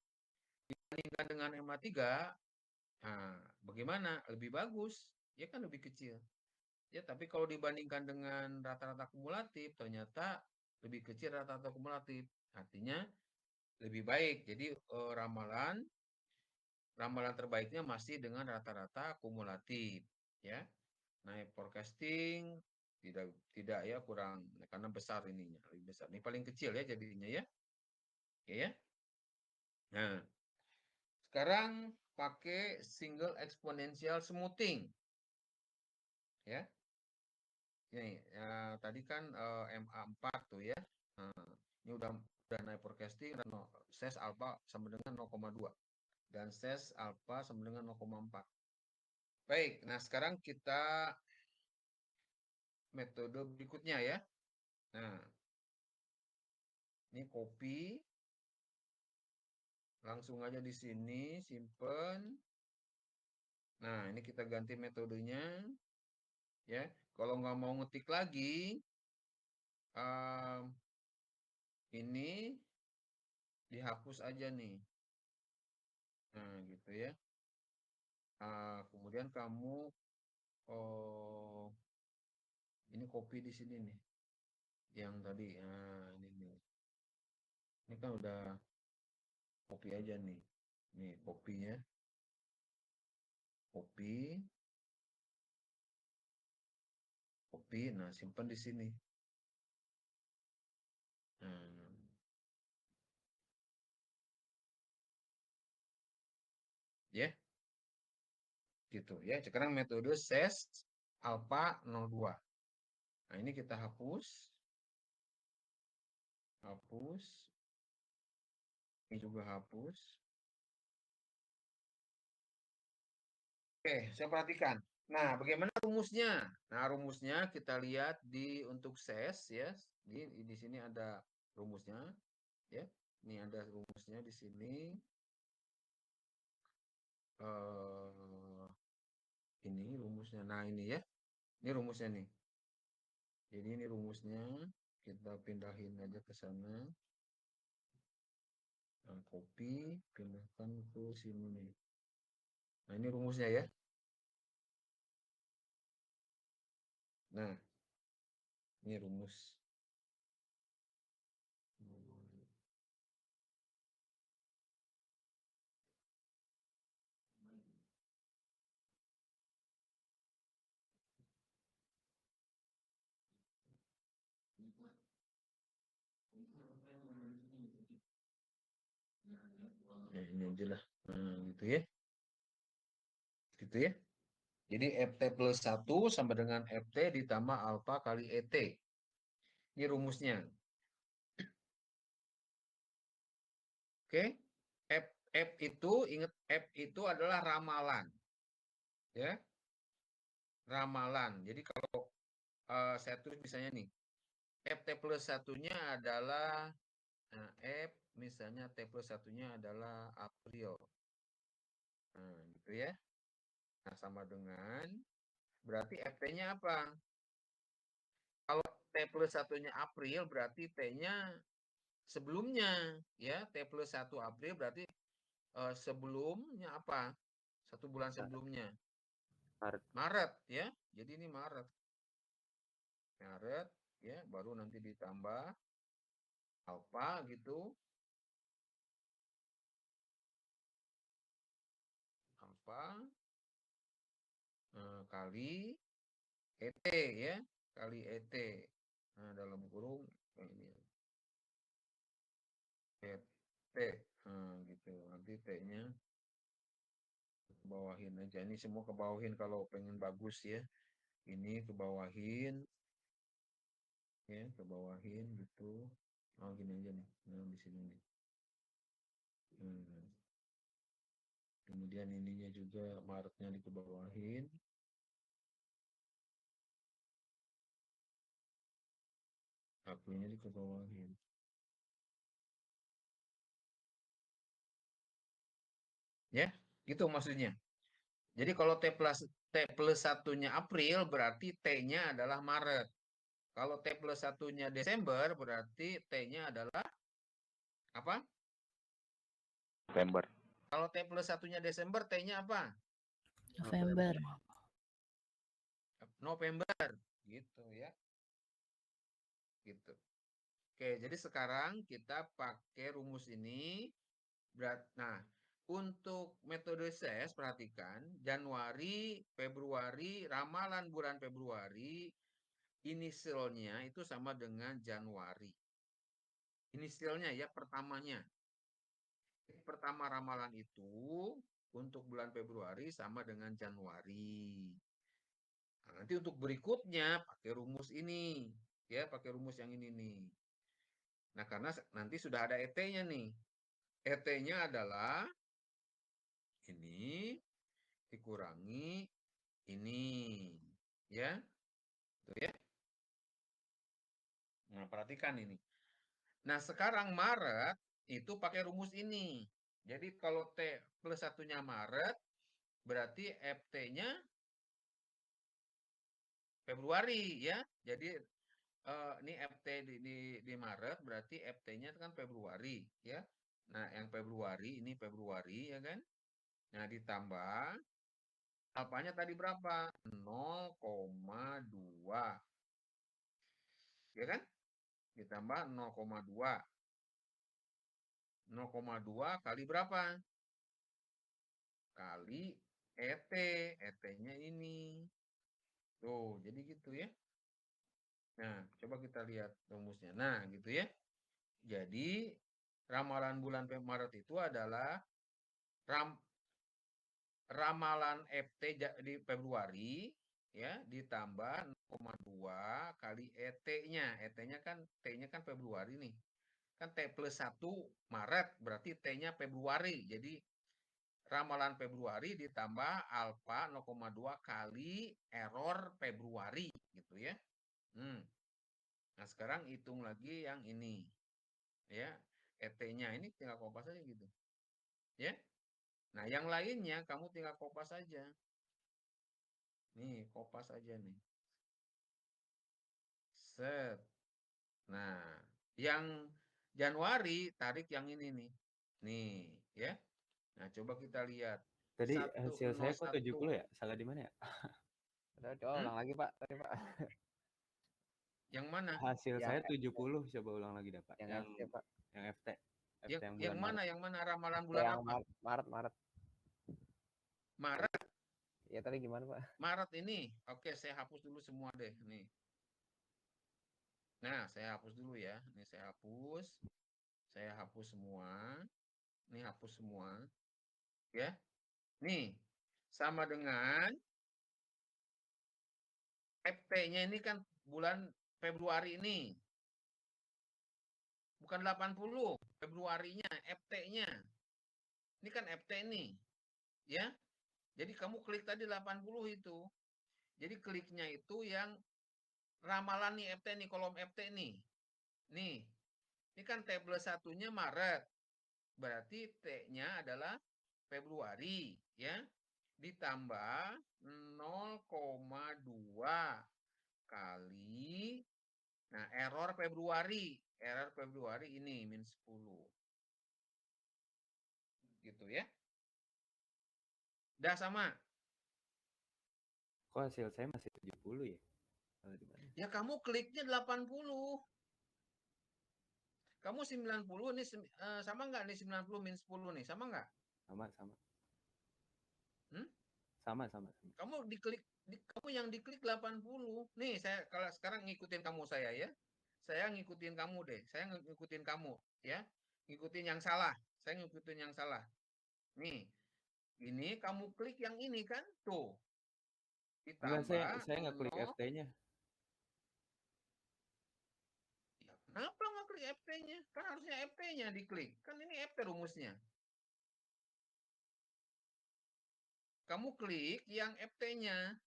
S1: Dibandingkan dengan MA3, nah, bagaimana? Lebih bagus. Ya kan lebih kecil. Ya, tapi kalau dibandingkan dengan rata-rata kumulatif, ternyata lebih kecil rata-rata kumulatif. Artinya lebih baik. Jadi ramalan terbaiknya masih dengan rata-rata kumulatif, ya. Naik forecasting tidak ya, kurang karena besar ininya, lebih besar. Ini paling kecil ya jadinya ya. Oke ya. Nah, sekarang pakai single exponential smoothing. Ya. Ini tadi kan MA4 tuh ya. Nah, ini udah naik forecasting dan ses alpha sama dengan 0,2 dan ses alpha sama dengan 0,4. Baik, nah sekarang kita metode berikutnya ya. Nah, ini copy, langsung aja di sini, simpen. Nah, ini kita ganti metodenya, ya. Kalau nggak mau ngetik lagi, ini dihapus aja nih. Nah, gitu ya. Kemudian kamu, ini copy di sini nih, yang tadi. Nah, ini nih. Ini kan udah copy aja nih. Nih, copy-nya. Copy. Copy, nah simpan di sini. Nah, ya, gitu ya. Sekarang metode ses alpha 02. Nah, ini kita hapus. Hapus. Ini juga hapus. Oke, saya perhatikan. Nah, bagaimana rumusnya? Nah, rumusnya kita lihat untuk ses ya. Di sini ada rumusnya ya. Ini ada rumusnya di sini. Ini rumusnya. Nah, ini ya. Ini rumusnya nih. Jadi ini rumusnya. Kita pindahin aja ke sana. Nah, copy, pindahkan ke sini nih. Nah, ini rumusnya ya. Nah, ini rumus. Nah, ini aja lah. Nah, gitu ya. Gitu ya. Jadi FT plus 1 sama dengan FT ditambah alfa kali ET. Ini rumusnya. Oke. F itu, ingat F itu adalah ramalan. Ya. Ramalan. Jadi kalau saya tulis misalnya nih. FT plus satunya adalah F misalnya T plus satunya adalah April. Nah, gitu ya. Nah, sama dengan berarti FT-nya apa? Kalau T plus satunya April berarti T-nya sebelumnya ya. T plus 1 April berarti sebelumnya apa? 1 bulan sebelumnya.
S2: Maret.
S1: Maret ya. Jadi ini Maret. Maret ya, baru nanti ditambah alfa gitu. Alfa kali ET ya, kali ET. Nah, dalam kurung ini ET. Nah, gitu. Nanti T-nya ke bawahin aja. Ini semua ke bawahin kalau pengen bagus ya. Ini ke bawahin ya, ke bawahin gitu. Oh, gini aja nih. Nah, di sini nih. Kemudian ininya juga Maretnya dikebawahin. Aprilnya dikebawahin. Ya, gitu maksudnya. Jadi kalau T plus satunya April berarti T-nya adalah Maret. Kalau T plus satunya Desember berarti T-nya adalah apa?
S2: November.
S1: Kalau T plus satunya Desember T-nya apa?
S3: November.
S1: November. Gitu ya. Gitu. Oke, jadi sekarang kita pakai rumus ini. Nah, untuk metode SES, perhatikan, Januari, Februari, ramalan bulan Februari, inisialnya itu sama dengan Januari. Inisialnya ya, pertamanya. Pertama ramalan itu untuk bulan Februari sama dengan Januari. Nah, nanti untuk berikutnya pakai rumus ini. Ya, pakai rumus yang ini nih. Nah, karena nanti sudah ada ET-nya nih. ET-nya adalah ini dikurangi ini. Ya, tuh ya. Nah, perhatikan ini. Nah, sekarang Maret itu pakai rumus ini. Jadi kalau T plus satunya Maret, berarti FT-nya Februari ya. Jadi ini FT di Maret, berarti FT-nya kan Februari ya. Nah, yang Februari ini Februari ya kan. Nah, ditambah alfanya tadi berapa? 0,2. Ya kan? Ditambah 0,2. 0,2 kali berapa? Kali ET. ET-nya ini. Tuh, jadi gitu ya. Nah, coba kita lihat rumusnya. Nah, gitu ya. Jadi, ramalan bulan Maret itu adalah ramalan FT di Februari ya ditambah 0,2 kali ET-nya. ET-nya kan T-nya kan Februari nih. Kan T plus 1 Maret berarti T-nya Februari. Jadi ramalan Februari ditambah alfa 0,2 kali error Februari gitu ya. Nah, sekarang hitung lagi yang ini. Ya, ET-nya ini tinggal kopas aja gitu. Ya. Nah, yang lainnya kamu tinggal kopas aja. Nih, kopas aja nih. Set. Nah, yang Januari tarik yang ini nih. Nih, ya. Nah, coba kita lihat.
S2: Tadi hasil saya kok
S1: 101.
S2: 70 ya? Salah di mana ya?
S5: Coba ulang lagi Pak, tadi Pak.
S1: Yang mana?
S2: Hasil
S5: Yang
S2: saya 70, coba ulang lagi dah Pak.
S5: Yang FT Pak.
S2: Yang FT. FT yang
S1: Yang
S2: bulan
S1: mana?
S2: Maret.
S1: Yang mana ramalan bulan
S5: Yang
S1: apa?
S5: Maret.
S1: Maret.
S5: Ya tadi gimana Pak?
S1: Maret ini. Oke, saya hapus dulu semua deh. Nih. Nah, saya hapus dulu ya. Ini saya hapus. Saya hapus semua. Ini hapus semua. Ya. Nih. Sama dengan FT-nya ini kan bulan Februari ini. Bukan 80 Februarinya, FT-nya. Ini kan FT nih. Ya. Jadi kamu klik tadi 80 itu. Jadi kliknya itu yang ramalan nih FT nih, kolom FT nih. Nih. Ini kan tabel satunya Maret. Berarti T-nya adalah Februari, ya. Ditambah 0,2 kali, nah error Februari ini min 10. Gitu ya. Udah sama.
S2: Kok hasil saya masih 70 ya? Salah di mana?
S1: Ya kamu kliknya 80. Kamu 90 nih sama nggak nih 90 min 10 nih? Sama nggak?
S2: Sama.
S1: Hmm?
S2: Sama.
S1: Kamu kamu yang diklik 80. Nih, saya kalau sekarang ngikutin kamu saya ya. Saya ngikutin kamu deh. Saya ngikutin kamu ya. Ngikutin yang salah. Saya ngikutin yang salah. Nih. Ini kamu klik yang ini kan? Tuh.
S2: Enggak,
S1: Ditambah
S2: saya nggak klik
S1: 0.
S2: FT-nya.
S1: Ya, kenapa nggak klik FT-nya? Kan harusnya FT-nya diklik. Kan ini FT rumusnya. Kamu klik yang FT-nya.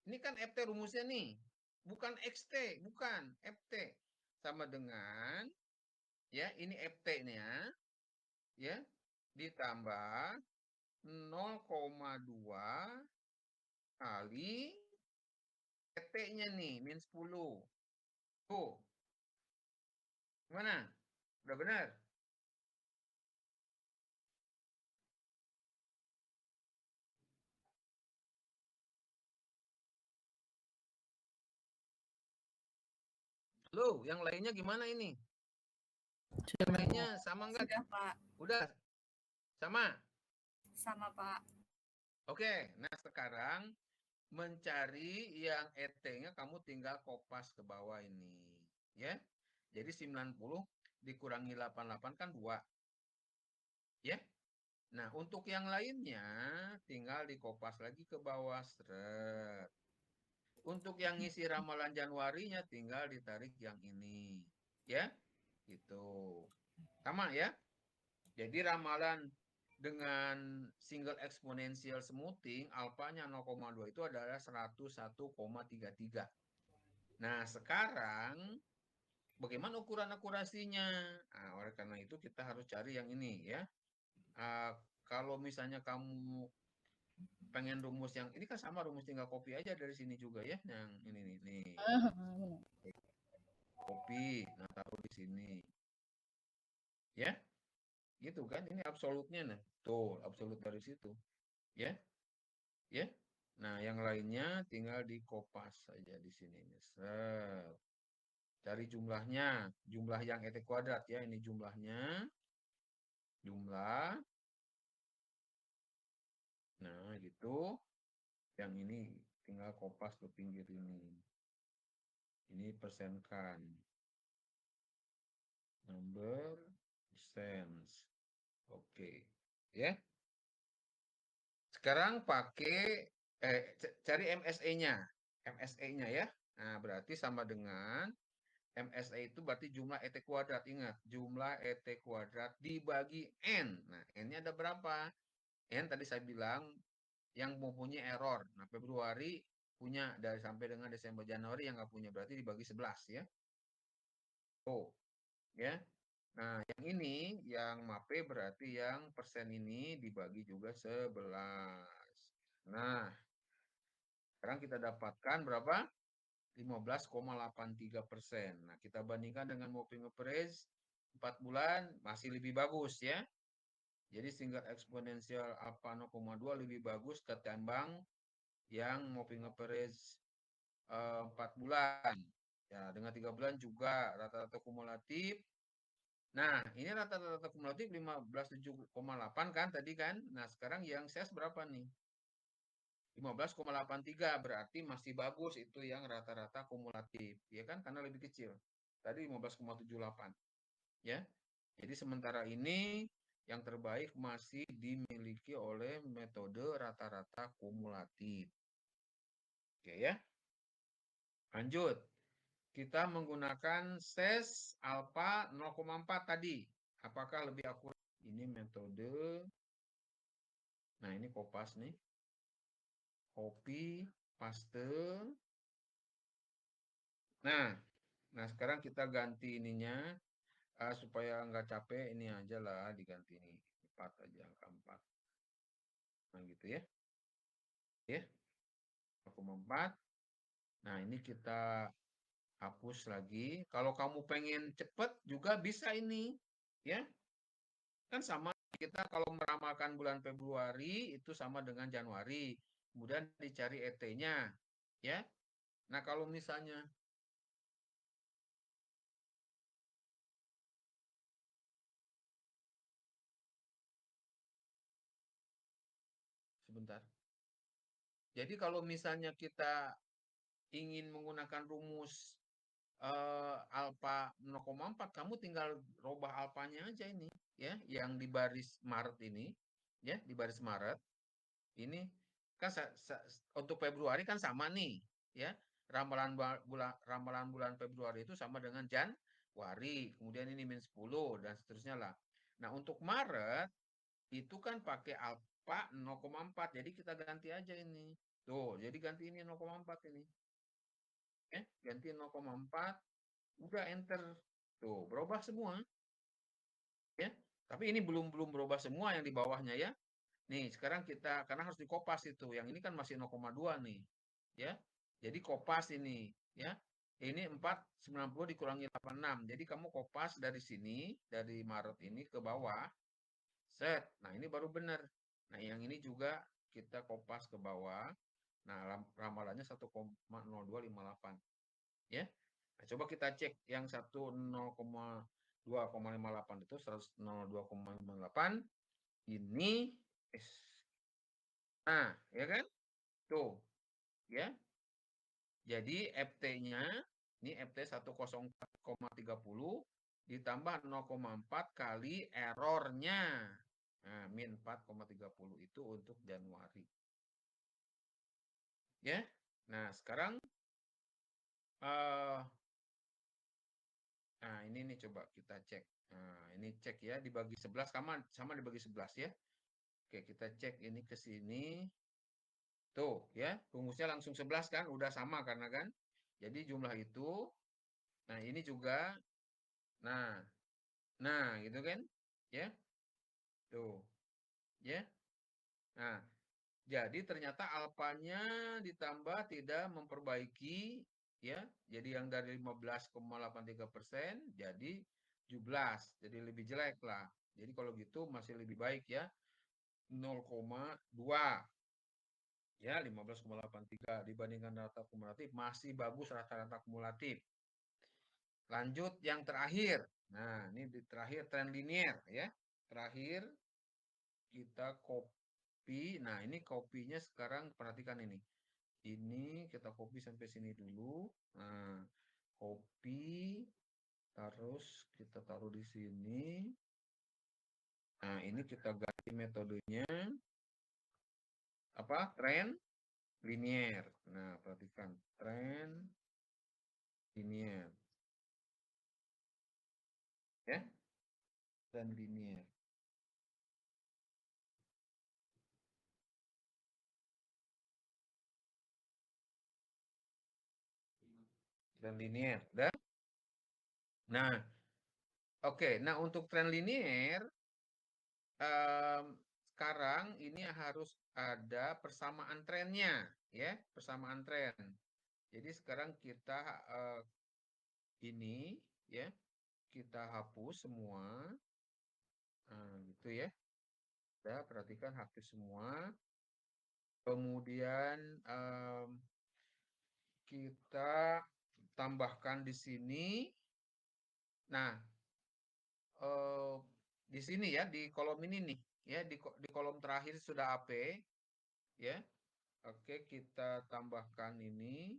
S1: Ini kan FT rumusnya nih. Bukan XT, bukan FT. Sama dengan, ya ini FT-nya, ya, ditambah 0,2 kali FT-nya nih, min 10. Tuh. Gimana? Udah benar? Loh, yang lainnya gimana ini? Yang lainnya sama enggak?
S3: Sudah, Pak.
S1: Udah? Sama?
S3: Sama, Pak.
S1: Oke, nah sekarang mencari yang ET-nya kamu tinggal kopas ke bawah ini. Ya. Jadi 90 dikurangi 88 kan 2. Ya. Nah, untuk yang lainnya tinggal dikopas lagi ke bawah. Seret. Untuk yang ngisi ramalan Januarinya tinggal ditarik yang ini. Ya. Gitu. Sama ya. Jadi ramalan dengan single exponential smoothing alfanya 0,2 itu adalah 101,33. Nah, sekarang bagaimana ukuran akurasinya? Nah, oleh karena itu kita harus cari yang ini ya. Kalau misalnya kamu pengen rumus yang ini kan sama rumus, tinggal copy aja dari sini juga ya. Yang ini nih. Copy, nah taruh di sini. Ya. Gitu kan, ini absolutnya nah. Tuh, absolut dari situ. Ya. Ya. Nah, yang lainnya tinggal dikopas saja di sini. Set. Cari jumlahnya, jumlah yang ET kuadrat ya, ini jumlahnya. Jumlah. Nah, gitu. Yang ini tinggal kopas ke pinggir ini. Ini persenkan. Number cents. Oke. Ya. Sekarang pakai cari MSE-nya. MSE-nya ya. Nah, berarti sama dengan MSE itu berarti jumlah ET kuadrat. Ingat, jumlah ET kuadrat dibagi N. Nah, N-nya ada berapa? Yang tadi saya bilang yang mempunyai error. Nah, Februari punya dari sampai dengan Desember Januari yang nggak punya berarti dibagi 11 ya. Oh, ya. Nah, yang ini yang MAPE berarti yang persen ini dibagi juga 11. Nah, sekarang kita dapatkan berapa? 15,83%. Nah, kita bandingkan dengan moving average 4 bulan masih lebih bagus ya. Jadi tingkat eksponensial alpha 0,2 lebih bagus ketimbang yang moving average 4 bulan. Ya, dengan 3 bulan juga rata-rata kumulatif. Nah, ini rata-rata kumulatif 15,7,8 kan tadi kan. Nah, sekarang yang sales berapa nih? 15,83 berarti masih bagus itu yang rata-rata kumulatif, ya kan? Karena lebih kecil. Tadi 15,78. Ya. Jadi sementara ini yang terbaik masih dimiliki oleh metode rata-rata kumulatif. Oke ya. Lanjut. Kita menggunakan ses alfa 0,4 tadi. Apakah lebih akurat? Ini metode. Nah, ini Kopas nih. Copy, paste. Nah, sekarang kita ganti ininya supaya nggak capek. Ini aja lah diganti ini 4 aja, angka 4. Nah, gitu ya. Ya. 0,4. Nah, ini kita hapus lagi. Kalau kamu pengen cepet juga bisa ini. Ya. Kan sama kita kalau meramalkan bulan Februari itu sama dengan Januari. Kemudian dicari ET-nya. Ya. Nah, kalau misalnya sebentar. Jadi kalau misalnya kita ingin menggunakan rumus alfa 0,4, kamu tinggal robah alfanya aja ini, ya, yang di baris Maret ini, ya, di baris Maret. Ini kan untuk Februari kan sama nih, ya. Ramalan bulan Februari itu sama dengan Januari, kemudian ini min 10 dan seterusnya lah. Nah, untuk Maret itu kan pakai alfa 0,4. Jadi kita ganti aja ini. Tuh, jadi ganti ini 0,4 ini. Ganti 0,4, udah enter. Tuh, berubah semua. Ya. Tapi ini belum berubah semua yang di bawahnya ya. Nih, sekarang kita karena harus dikopas itu. Yang ini kan masih 0,2 nih. Ya. Jadi kopas ini, ya. Ini 490 dikurangi 86. Jadi kamu kopas dari sini, dari Maret ini ke bawah. Set. Nah, ini baru benar. Nah, yang ini juga kita kopas ke bawah. Nah, ramalannya 1,0258. Ya. Nah, coba kita cek yang 1,2,58 itu 102,58 ini nah, ya kan? Tuh, ya. Jadi FT-nya ini FT 104,30 ditambah 0,4 kali errornya. Nah, min 4,30 itu untuk Januari. Ya. Nah, sekarang nah, ini nih coba kita cek. Nah, ini cek ya dibagi 11 sama dibagi 11 ya. Oke, kita cek ini ke sini. Tuh, ya. Rumusnya langsung 11 kan, udah sama karena kan. Jadi jumlah itu nah, ini juga nah. Nah, gitu kan? Ya. Tuh. Ya. Nah, jadi ternyata alfanya ditambah tidak memperbaiki ya. Jadi yang dari 15,83% jadi 17. Jadi lebih jelek lah. Jadi kalau gitu masih lebih baik ya 0,2 ya 15,83 dibandingkan rata kumulatif masih bagus rata-rata kumulatif. Lanjut yang terakhir. Nah, ini di terakhir tren linier ya. Terakhir kita copy. Nah, ini copy-nya sekarang perhatikan ini. Ini kita copy sampai sini dulu. Nah, copy terus kita taruh di sini. Nah, ini kita ganti metodenya apa? Tren linier. Nah, perhatikan tren linier. Ya. Tren linier. Tren linier, udah? Nah, oke. Nah, untuk tren linier, sekarang ini harus ada persamaan trennya, ya, persamaan tren. Jadi sekarang kita ini, ya, kita hapus semua, gitu ya. Ya, perhatikan hapus semua. Kemudian kita tambahkan di sini. Nah, di sini ya, di kolom ini nih, ya, di kolom terakhir sudah AP, ya. Oke, kita tambahkan ini.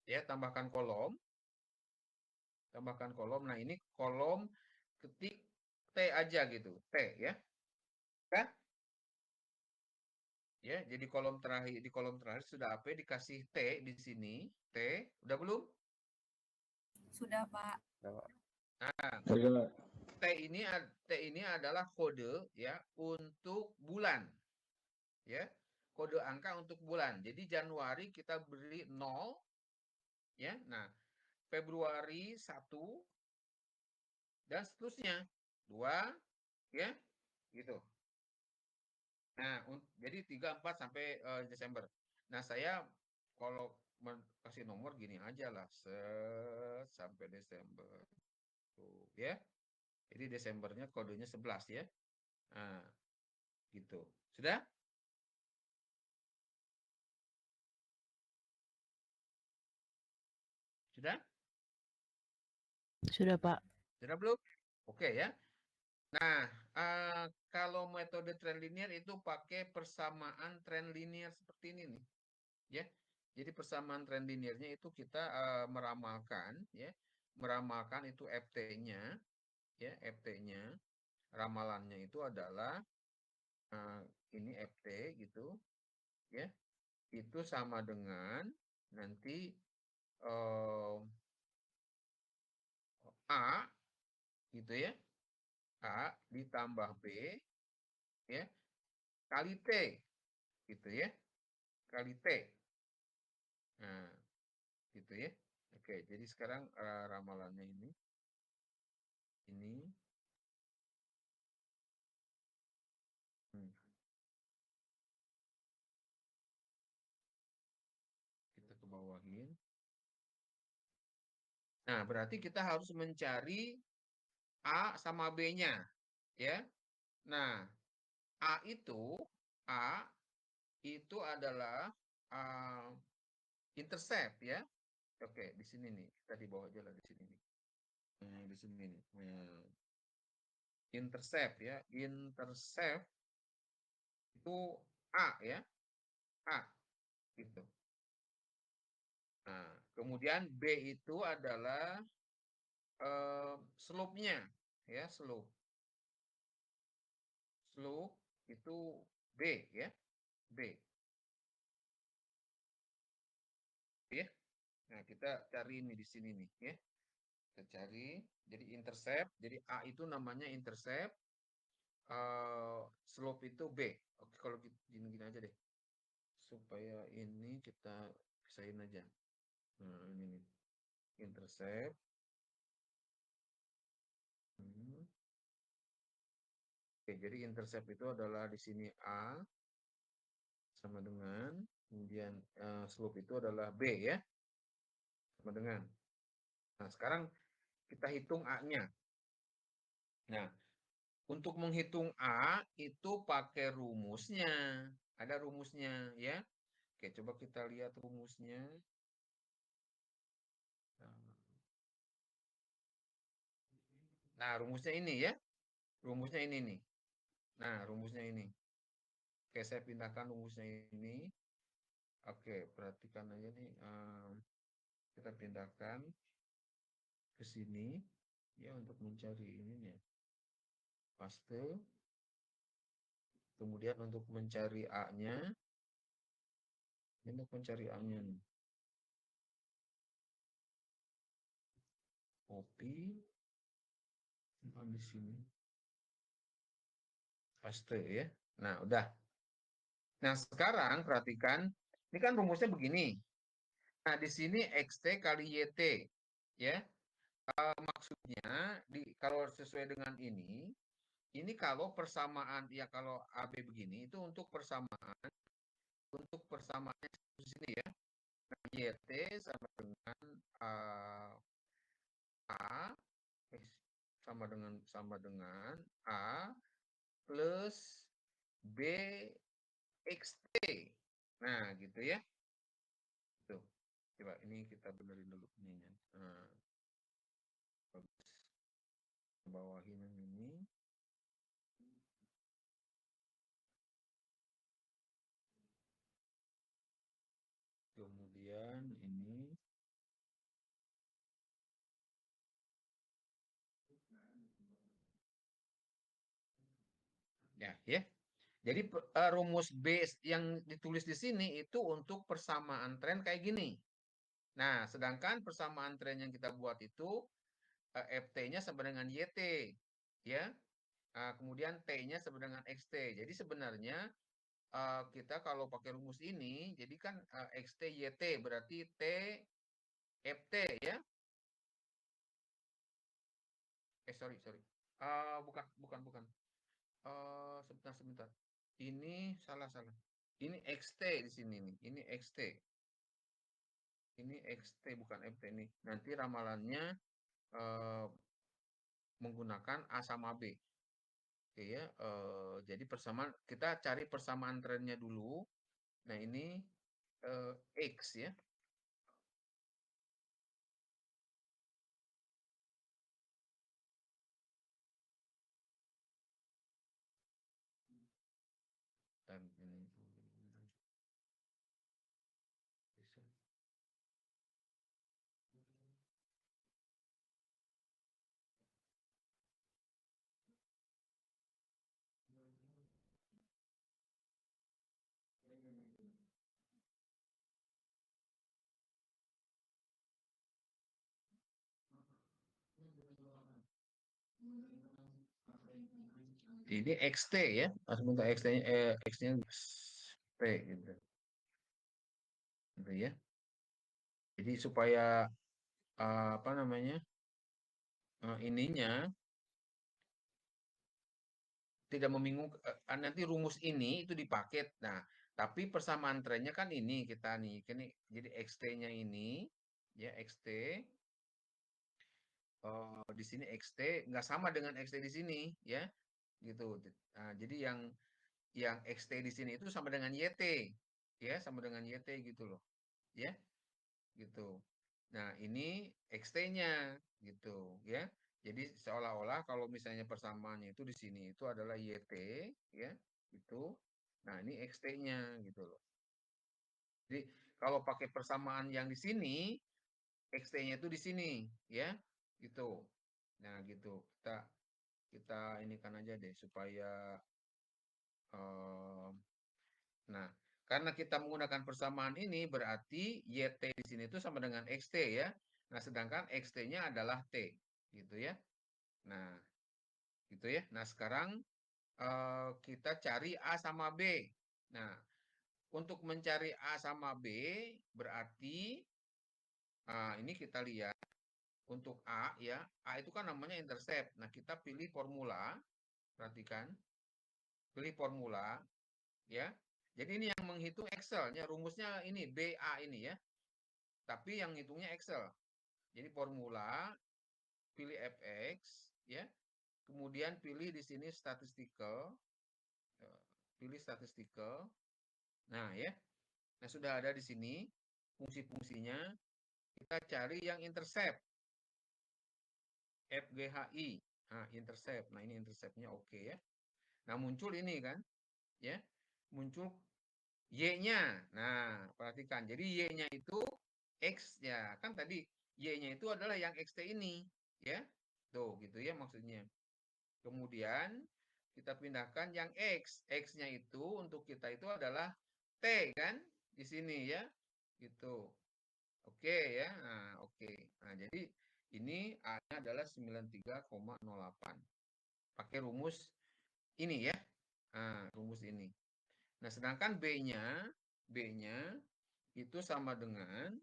S1: Ya, tambahkan kolom. Tambahkan kolom. Nah, ini kolom ketik T aja gitu, T ya. Ya, ya, jadi di kolom terakhir sudah AP dikasih T di sini, T. Udah belum?
S3: Sudah, Pak.
S1: Nah,
S4: Udah.
S1: T ini adalah kode ya untuk bulan. Ya. Kode angka untuk bulan. Jadi Januari kita beri 0 ya. Nah, Februari 1 dan seterusnya 2 ya, gitu. Nah, jadi 3 4 sampai Desember. Nah, saya kalau kasih nomor gini aja lah, sampai Desember. Tuh, ya. Jadi Desembernya kodenya 11 ya. Nah, gitu. Sudah? Sudah?
S6: Sudah, Pak.
S1: Sudah belum? Oke ya. Nah, kalau metode tren linear itu pakai persamaan tren linear seperti ini nih. Ya. Jadi persamaan tren linearnya itu kita meramalkan ya. Meramalkan itu FT-nya ya, FT-nya. Ramalannya itu adalah ini FT gitu ya. Itu sama dengan nanti A gitu ya. A ditambah B ya kali T gitu ya. Kali T. Nah, gitu ya. Oke, jadi sekarang ramalannya ini kita ke bawahin. Nah, berarti kita harus mencari A sama B-nya ya. Nah, A itu adalah intercept ya. Oke, di sini nih. Kita di bawah aja lah di sini nih. Di sini nih. Intercept ya. Intercept itu A ya. A gitu. Nah, kemudian B itu adalah slope-nya ya, slope. Slope itu B ya. B. Ya. Nah, kita cari ini di sini nih ya. Kita cari, jadi intercept, jadi A itu namanya intercept, slope itu B. Oke, kalau gini-gini aja deh. Supaya ini kita pisahin aja. Nah, ini nih. Intercept. Oke, jadi intercept itu adalah di sini A sama dengan, kemudian slope itu adalah B ya. Sama dengan. Nah, sekarang kita hitung A-nya. Nah, untuk menghitung A itu pakai rumusnya. Ada rumusnya ya. Oke, coba kita lihat rumusnya. Nah, rumusnya ini ya. Rumusnya ini nih. Nah, rumusnya ini. Oke, saya pindahkan rumusnya ini. Oke, perhatikan aja nih. Kita pindahkan ke sini ya untuk mencari ini ya. Paste. Kemudian untuk mencari A-nya. Untuk mencari A-nya nih. Copy. Di sini. Paste ya. Nah, udah. Nah, sekarang perhatikan, ini kan rumusnya begini. Nah, di sini XT kali YT, ya. Maksudnya, kalau sesuai dengan ini kalau persamaan, ya kalau AB begini, itu untuk persamaannya di sini ya. Nah, YT sama dengan A, sama dengan A plus B XT. Nah, gitu ya. Tuh. Coba ini kita benerin dulu ininya. Nah, bagus. Bawahin yang ini. Kemudian ini. Ya. Jadi rumus B yang ditulis di sini itu untuk persamaan tren kayak gini. Nah, sedangkan persamaan tren yang kita buat itu FT-nya sama dengan YT, ya. Kemudian T-nya sama dengan XT. Jadi sebenarnya kita kalau pakai rumus ini, jadi kan XT YT berarti T FT ya. Sorry. Bukan. Sebentar. Ini salah. Ini XT di sini nih. Ini XT. Ini XT bukan FT nih. Nanti ramalannya menggunakan A sama B. Oke ya. Jadi kita cari persamaan trennya dulu. Nah, ini X ya. Dan ini ini XT ya. Sebentar XT-nya X-nya T gitu. Gitu ya. Jadi supaya apa namanya? Ininya tidak membingungkan, nanti rumus ini itu dipakai. Nah, tapi persamaan trennya kan ini kita nih. Jadi XT-nya ini ya XT di sini XT nggak sama dengan XT di sini ya. Gitu. Nah, jadi yang XT di sini itu sama dengan YT. Ya, sama dengan YT gitu loh. Ya, gitu. Nah, ini XT-nya gitu ya. Jadi seolah-olah kalau misalnya persamaannya itu di sini itu adalah YT ya, gitu. Nah, ini XT-nya gitu loh. Jadi kalau pakai persamaan yang di sini, XT-nya itu di sini ya, gitu. Nah, gitu. Kita ini kan aja deh supaya nah, karena kita menggunakan persamaan ini berarti YT di sini itu sama dengan XT ya. Nah, sedangkan XT-nya adalah T gitu ya. Nah, gitu ya. Nah, sekarang kita cari A sama B. Nah, untuk mencari A sama B berarti ini kita lihat untuk A ya. A itu kan namanya intercept. Nah, kita pilih formula. Perhatikan. Pilih formula ya. Jadi ini yang menghitung Excel-nya, rumusnya ini BA ini ya. Tapi yang hitungnya Excel. Jadi formula pilih fx ya. Kemudian pilih di sini statistical. Pilih statistical. Nah, ya. Nah, sudah ada di sini fungsi-fungsinya. Kita cari yang intercept. FGHI. Nah, intercept. Nah, ini interceptnya oke ya. Nah, muncul ini kan. Ya. Muncul Y-nya. Nah, perhatikan. Jadi Y-nya itu X ya. Kan tadi Y-nya itu adalah yang XT ini. Ya. Tuh, gitu ya maksudnya. Kemudian kita pindahkan yang X. X-nya itu untuk kita itu adalah T kan. Di sini ya. Gitu. Oke ya. Nah, oke. Nah, jadi ini A-nya adalah 93,08. Pakai rumus ini ya. Nah, rumus ini. Nah, sedangkan B-nya itu sama dengan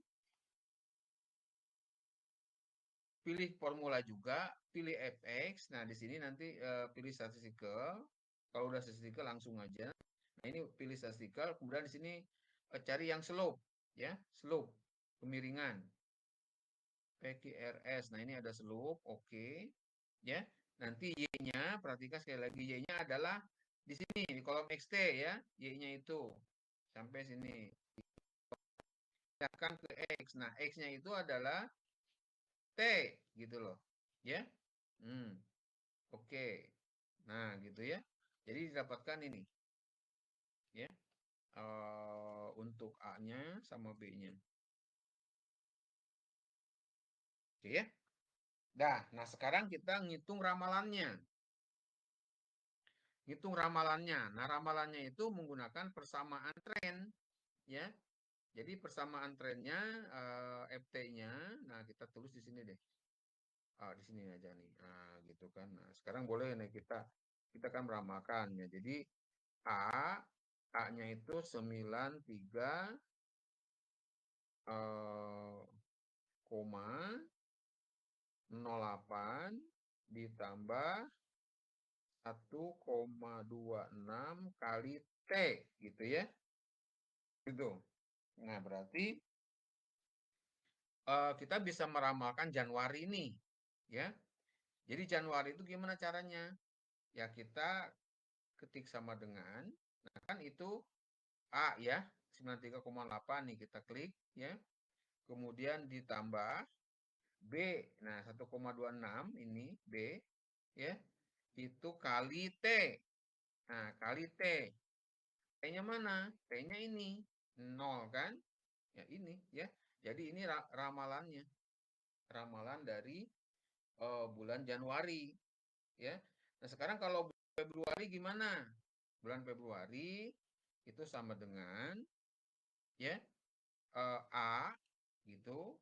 S1: pilih formula juga, pilih fx. Nah, di sini nanti pilih statistical. Kalau udah statistical langsung aja. Nah, ini pilih statistical, kemudian di sini cari yang slope, ya, slope, kemiringan. PQRS. Nah, ini ada slope, oke. Ya. Nanti Y-nya, perhatikan sekali lagi, Y-nya adalah di sini, di kolom XT ya, Y-nya itu. Sampai sini. Pindahkan ke X. Nah, X-nya itu adalah T, gitu loh. Ya. Oke. Nah, gitu ya. Jadi didapatkan ini. Ya. Untuk A-nya sama B-nya. Oke ya. Nah sekarang kita ngitung ramalannya. Nah, ramalannya itu menggunakan persamaan tren, ya. Jadi persamaan trennya FT-nya, nah kita tulis di sini deh. Di sini aja nih. Nah, gitu kan. Nah, sekarang boleh nih kita kan meramalkan ya. Jadi A-nya itu 93 koma 08 ditambah 1,26 kali T gitu ya. Gitu. Nah, berarti kita bisa meramalkan Januari ini ya. Jadi Januari itu gimana caranya? Ya kita ketik sama dengan, nah kan itu A ya, 93,8 nih kita klik ya. Kemudian ditambah B, nah 1,26 ini B ya. Itu kali T. Nah, kali T. T-nya mana? T-nya ini 0 kan? Ya ini ya. Jadi ini ramalannya. Ramalan dari bulan Januari ya. Nah, sekarang kalau Februari gimana? Bulan Februari itu sama dengan ya A gitu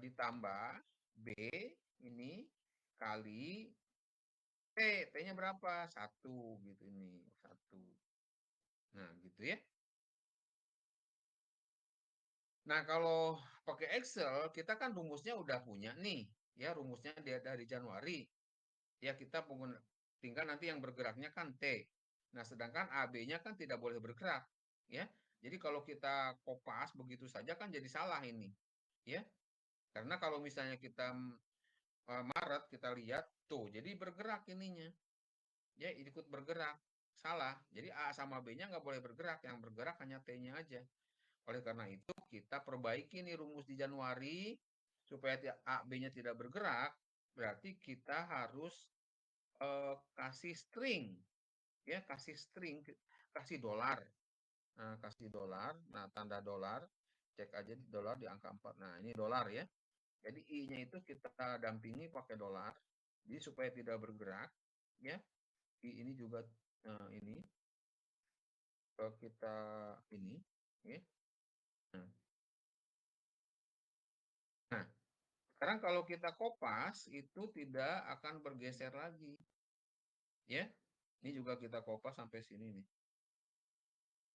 S1: ditambah B ini kali T. T-nya berapa? 1 gitu ini. 1. Nah, gitu ya. Nah, kalau pakai Excel, kita kan rumusnya udah punya nih. Ya, rumusnya dari Januari. Ya, kita tinggal nanti yang bergeraknya kan T. Nah, sedangkan AB-nya kan tidak boleh bergerak. Ya, jadi kalau kita kopas begitu saja kan jadi salah ini. Ya, karena kalau misalnya kita Maret, kita lihat, tuh, jadi bergerak ininya. Ya, ikut bergerak. Salah. Jadi A sama B-nya nggak boleh bergerak. Yang bergerak hanya T-nya aja. Oleh karena itu, kita perbaiki nih rumus di Januari supaya A, B-nya tidak bergerak. Berarti kita harus kasih string, ya kasih string, kasih dolar, nah tanda dolar, cek aja di dolar di angka 4. Nah ini dolar ya. Jadi I-nya itu kita dampingi pakai dolar, jadi supaya tidak bergerak, ya. I ini juga ini kita ini, ya. Nah, sekarang kalau kita kopas itu tidak akan bergeser lagi. Ya. Ini juga kita kopas sampai sini nih.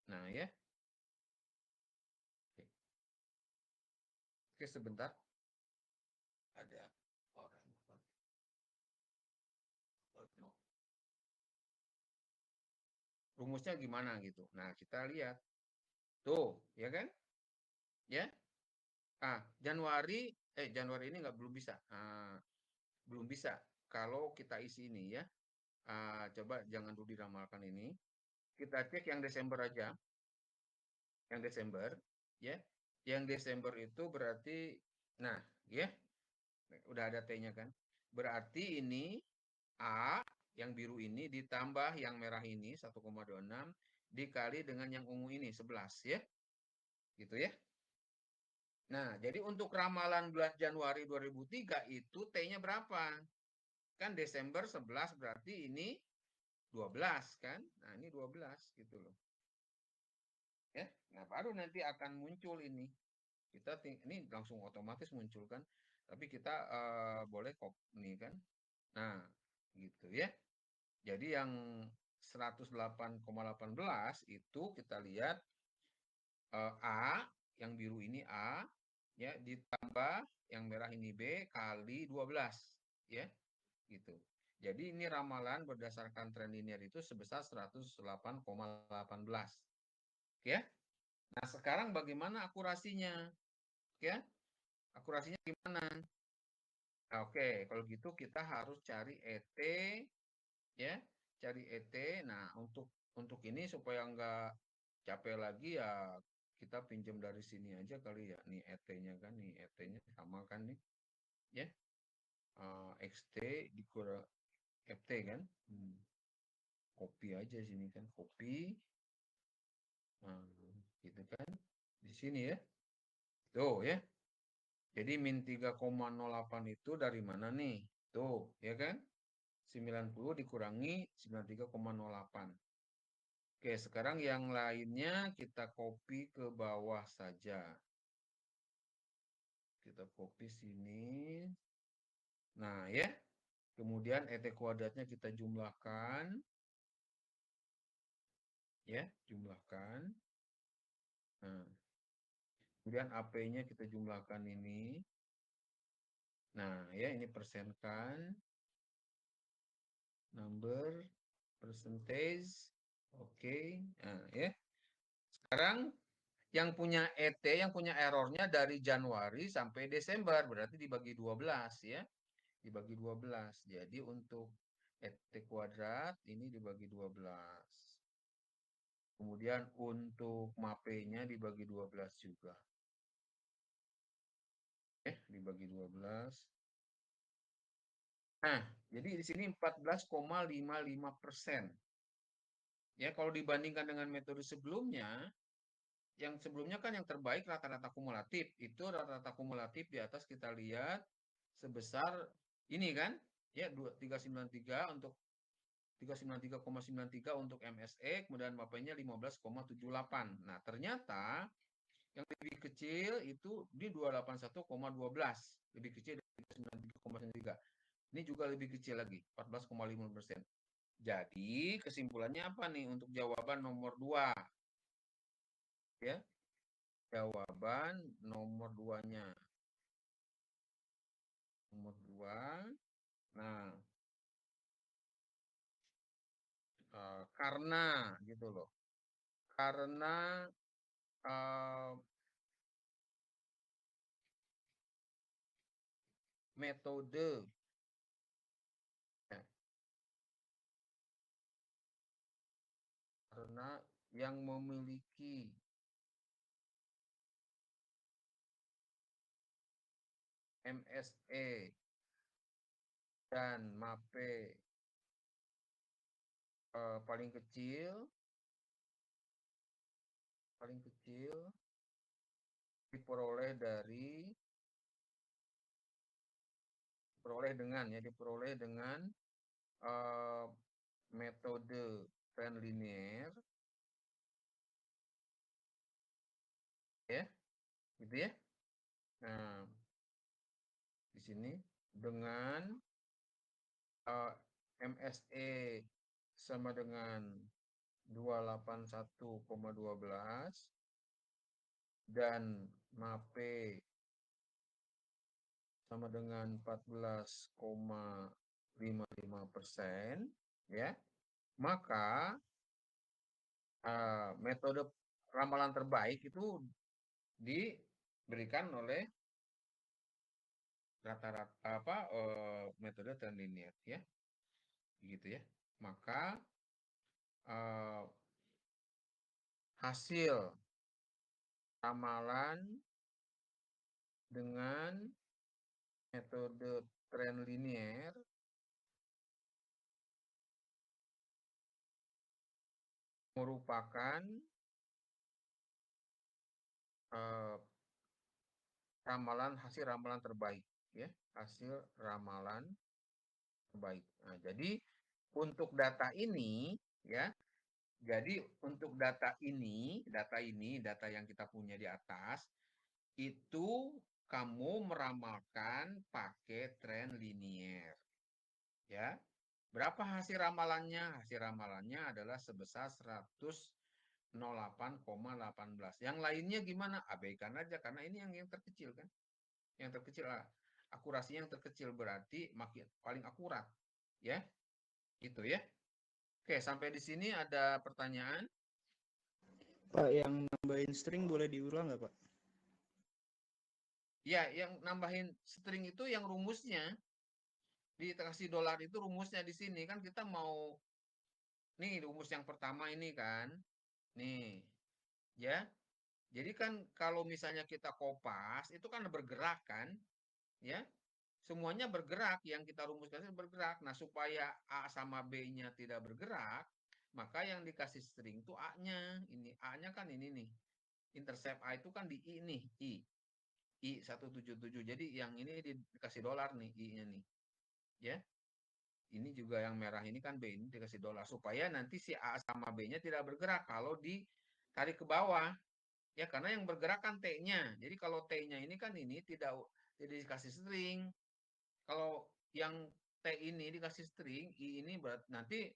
S1: Nah, ya. Oke, sebentar. Ada orang. Rumusnya gimana gitu. Nah, kita lihat. Tuh, ya kan? Ya. Januari ini belum bisa. Belum bisa. Kalau kita isi ini ya. Coba jangan dulu diramalkan ini. Kita cek yang Desember aja. Yang Desember, ya. Yang Desember itu berarti, nah, ya. Udah ada T-nya kan. Berarti ini A yang biru ini ditambah yang merah ini 1,26 dikali dengan yang ungu ini 11 ya. Gitu ya. Nah, jadi untuk ramalan bulan Januari 2003 itu T-nya berapa? Kan Desember 11 berarti ini 12 kan? Nah, ini 12 gitu loh. Ya. Nah, baru nanti akan muncul ini. Ini langsung otomatis muncul kan. Tapi kita boleh nih kan. Nah, gitu ya. Jadi yang 108,18 itu kita lihat A, yang biru ini A, ya, ditambah yang merah ini B kali 12, ya, gitu. Jadi ini ramalan berdasarkan tren linear itu sebesar 108,18. Ya. Nah, sekarang bagaimana akurasinya? Ya. Akurasinya gimana? Nah, oke, kalau gitu kita harus cari ET, ya, cari ET. Nah, untuk ini supaya nggak capek lagi ya kita pinjam dari sini aja kali ya. Nih ET-nya kan, nih ET-nya sama kan nih, ya. XT dikurang FT kan. Copy aja sini kan, copy. Nah, gitu kan. Di sini ya. Tuh ya. Jadi min 3,08 itu dari mana nih? Tuh, ya kan? 90 dikurangi 93,08. Oke, sekarang yang lainnya kita copy ke bawah saja. Kita copy sini. Nah, ya. Kemudian ET kuadratnya kita jumlahkan. Ya, jumlahkan. Nah, kemudian AP-nya kita jumlahkan ini. Nah, ya, ini persenkan. Number, percentage. Oke. Nah, ya. Sekarang yang punya ET, yang punya errornya dari Januari sampai Desember, berarti dibagi 12 ya. Dibagi 12. Jadi untuk ET kuadrat ini dibagi 12. Kemudian untuk MAPE-nya dibagi 12 juga. Dibagi 12. Nah, jadi di sini 14,55%. Ya, kalau dibandingkan dengan metode sebelumnya, yang sebelumnya kan yang terbaik rata-rata kumulatif. Itu rata-rata kumulatif di atas kita lihat sebesar ini kan, ya 393 untuk 393,93 untuk MSE, kemudian MAPE-nya 15,78. Nah, ternyata yang lebih kecil itu di 281,12, lebih kecil dari 93,93. Ini juga lebih kecil lagi, 14,5%. Jadi kesimpulannya apa nih untuk jawaban nomor 2? Ya, jawaban nomor 2-nya. Nomor 2. Nah, karena gitu loh. Karena metode ya, karena yang memiliki MSE dan MAPE paling kecil diperoleh dengan metode trend linear, ya, gitu ya. Nah, di sini dengan MSE sama dengan 281,12 dan MAPE sama dengan 14,55%, ya, maka metode ramalan terbaik itu diberikan oleh rata-rata metode trend linear, ya, gitu ya. Maka hasil ramalan dengan metode trend linear merupakan hasil ramalan terbaik, ya, hasil ramalan terbaik. Nah, jadi untuk data ini, ya, jadi untuk data yang kita punya di atas itu kamu meramalkan pakai trend linear, ya. Berapa hasil ramalannya? Hasil ramalannya adalah sebesar 108,18. Yang lainnya gimana? Abaikan aja karena ini yang terkecil kan. Yang terkecil lah. Akurasinya yang terkecil berarti makin paling akurat. Ya. Gitu ya. Oke, sampai di sini ada pertanyaan?
S4: Pak, yang nambahin string boleh diulang nggak, Pak?
S1: Ya, yang nambahin string itu yang rumusnya dikasih dolar itu rumusnya di sini kan kita mau nih rumus yang pertama ini kan. Nih, ya. Jadi kan kalau misalnya kita kopas itu kan bergerak kan, ya. Semuanya bergerak, yang kita rumuskan itu bergerak. Nah, supaya A sama B-nya tidak bergerak, maka yang dikasih string itu A-nya. Ini A-nya kan ini nih. Intercept A itu kan di I nih, I 177. Jadi yang ini dikasih dolar nih, I-nya nih. Ya. Ini juga yang merah ini kan B ini dikasih dolar supaya nanti si A sama B-nya tidak bergerak kalau ditarik ke bawah. Ya, karena yang bergerak kan T-nya. Jadi kalau T-nya ini kan ini tidak dikasih string. Kalau yang T ini dikasih string, I ini berarti nanti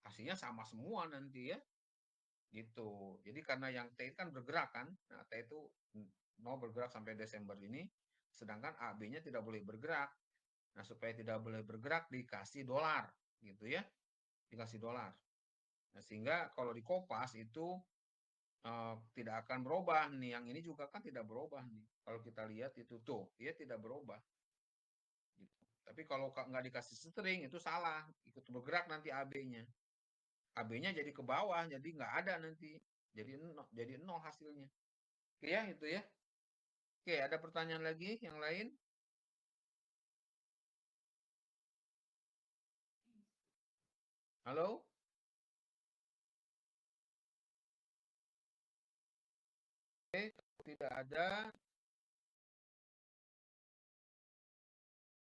S1: hasilnya sama semua nanti ya. Gitu. Jadi karena yang T kan bergerak kan. Nah, T itu mau bergerak sampai Desember ini, sedangkan A, B-nya tidak boleh bergerak. Nah, supaya tidak boleh bergerak dikasih dolar gitu ya. Dikasih dolar. Nah, sehingga kalau di Kopas itu tidak akan berubah nih. Yang ini juga kan tidak berubah nih. Kalau kita lihat itu tuh, dia tidak berubah. Gitu. Tapi kalau nggak dikasih string itu salah, ikut bergerak nanti AB-nya. AB-nya jadi ke bawah, jadi nggak ada nanti. Jadi nol hasilnya. Oke ya, itu ya. Oke, ada pertanyaan lagi yang lain? Halo? Oke, tidak ada.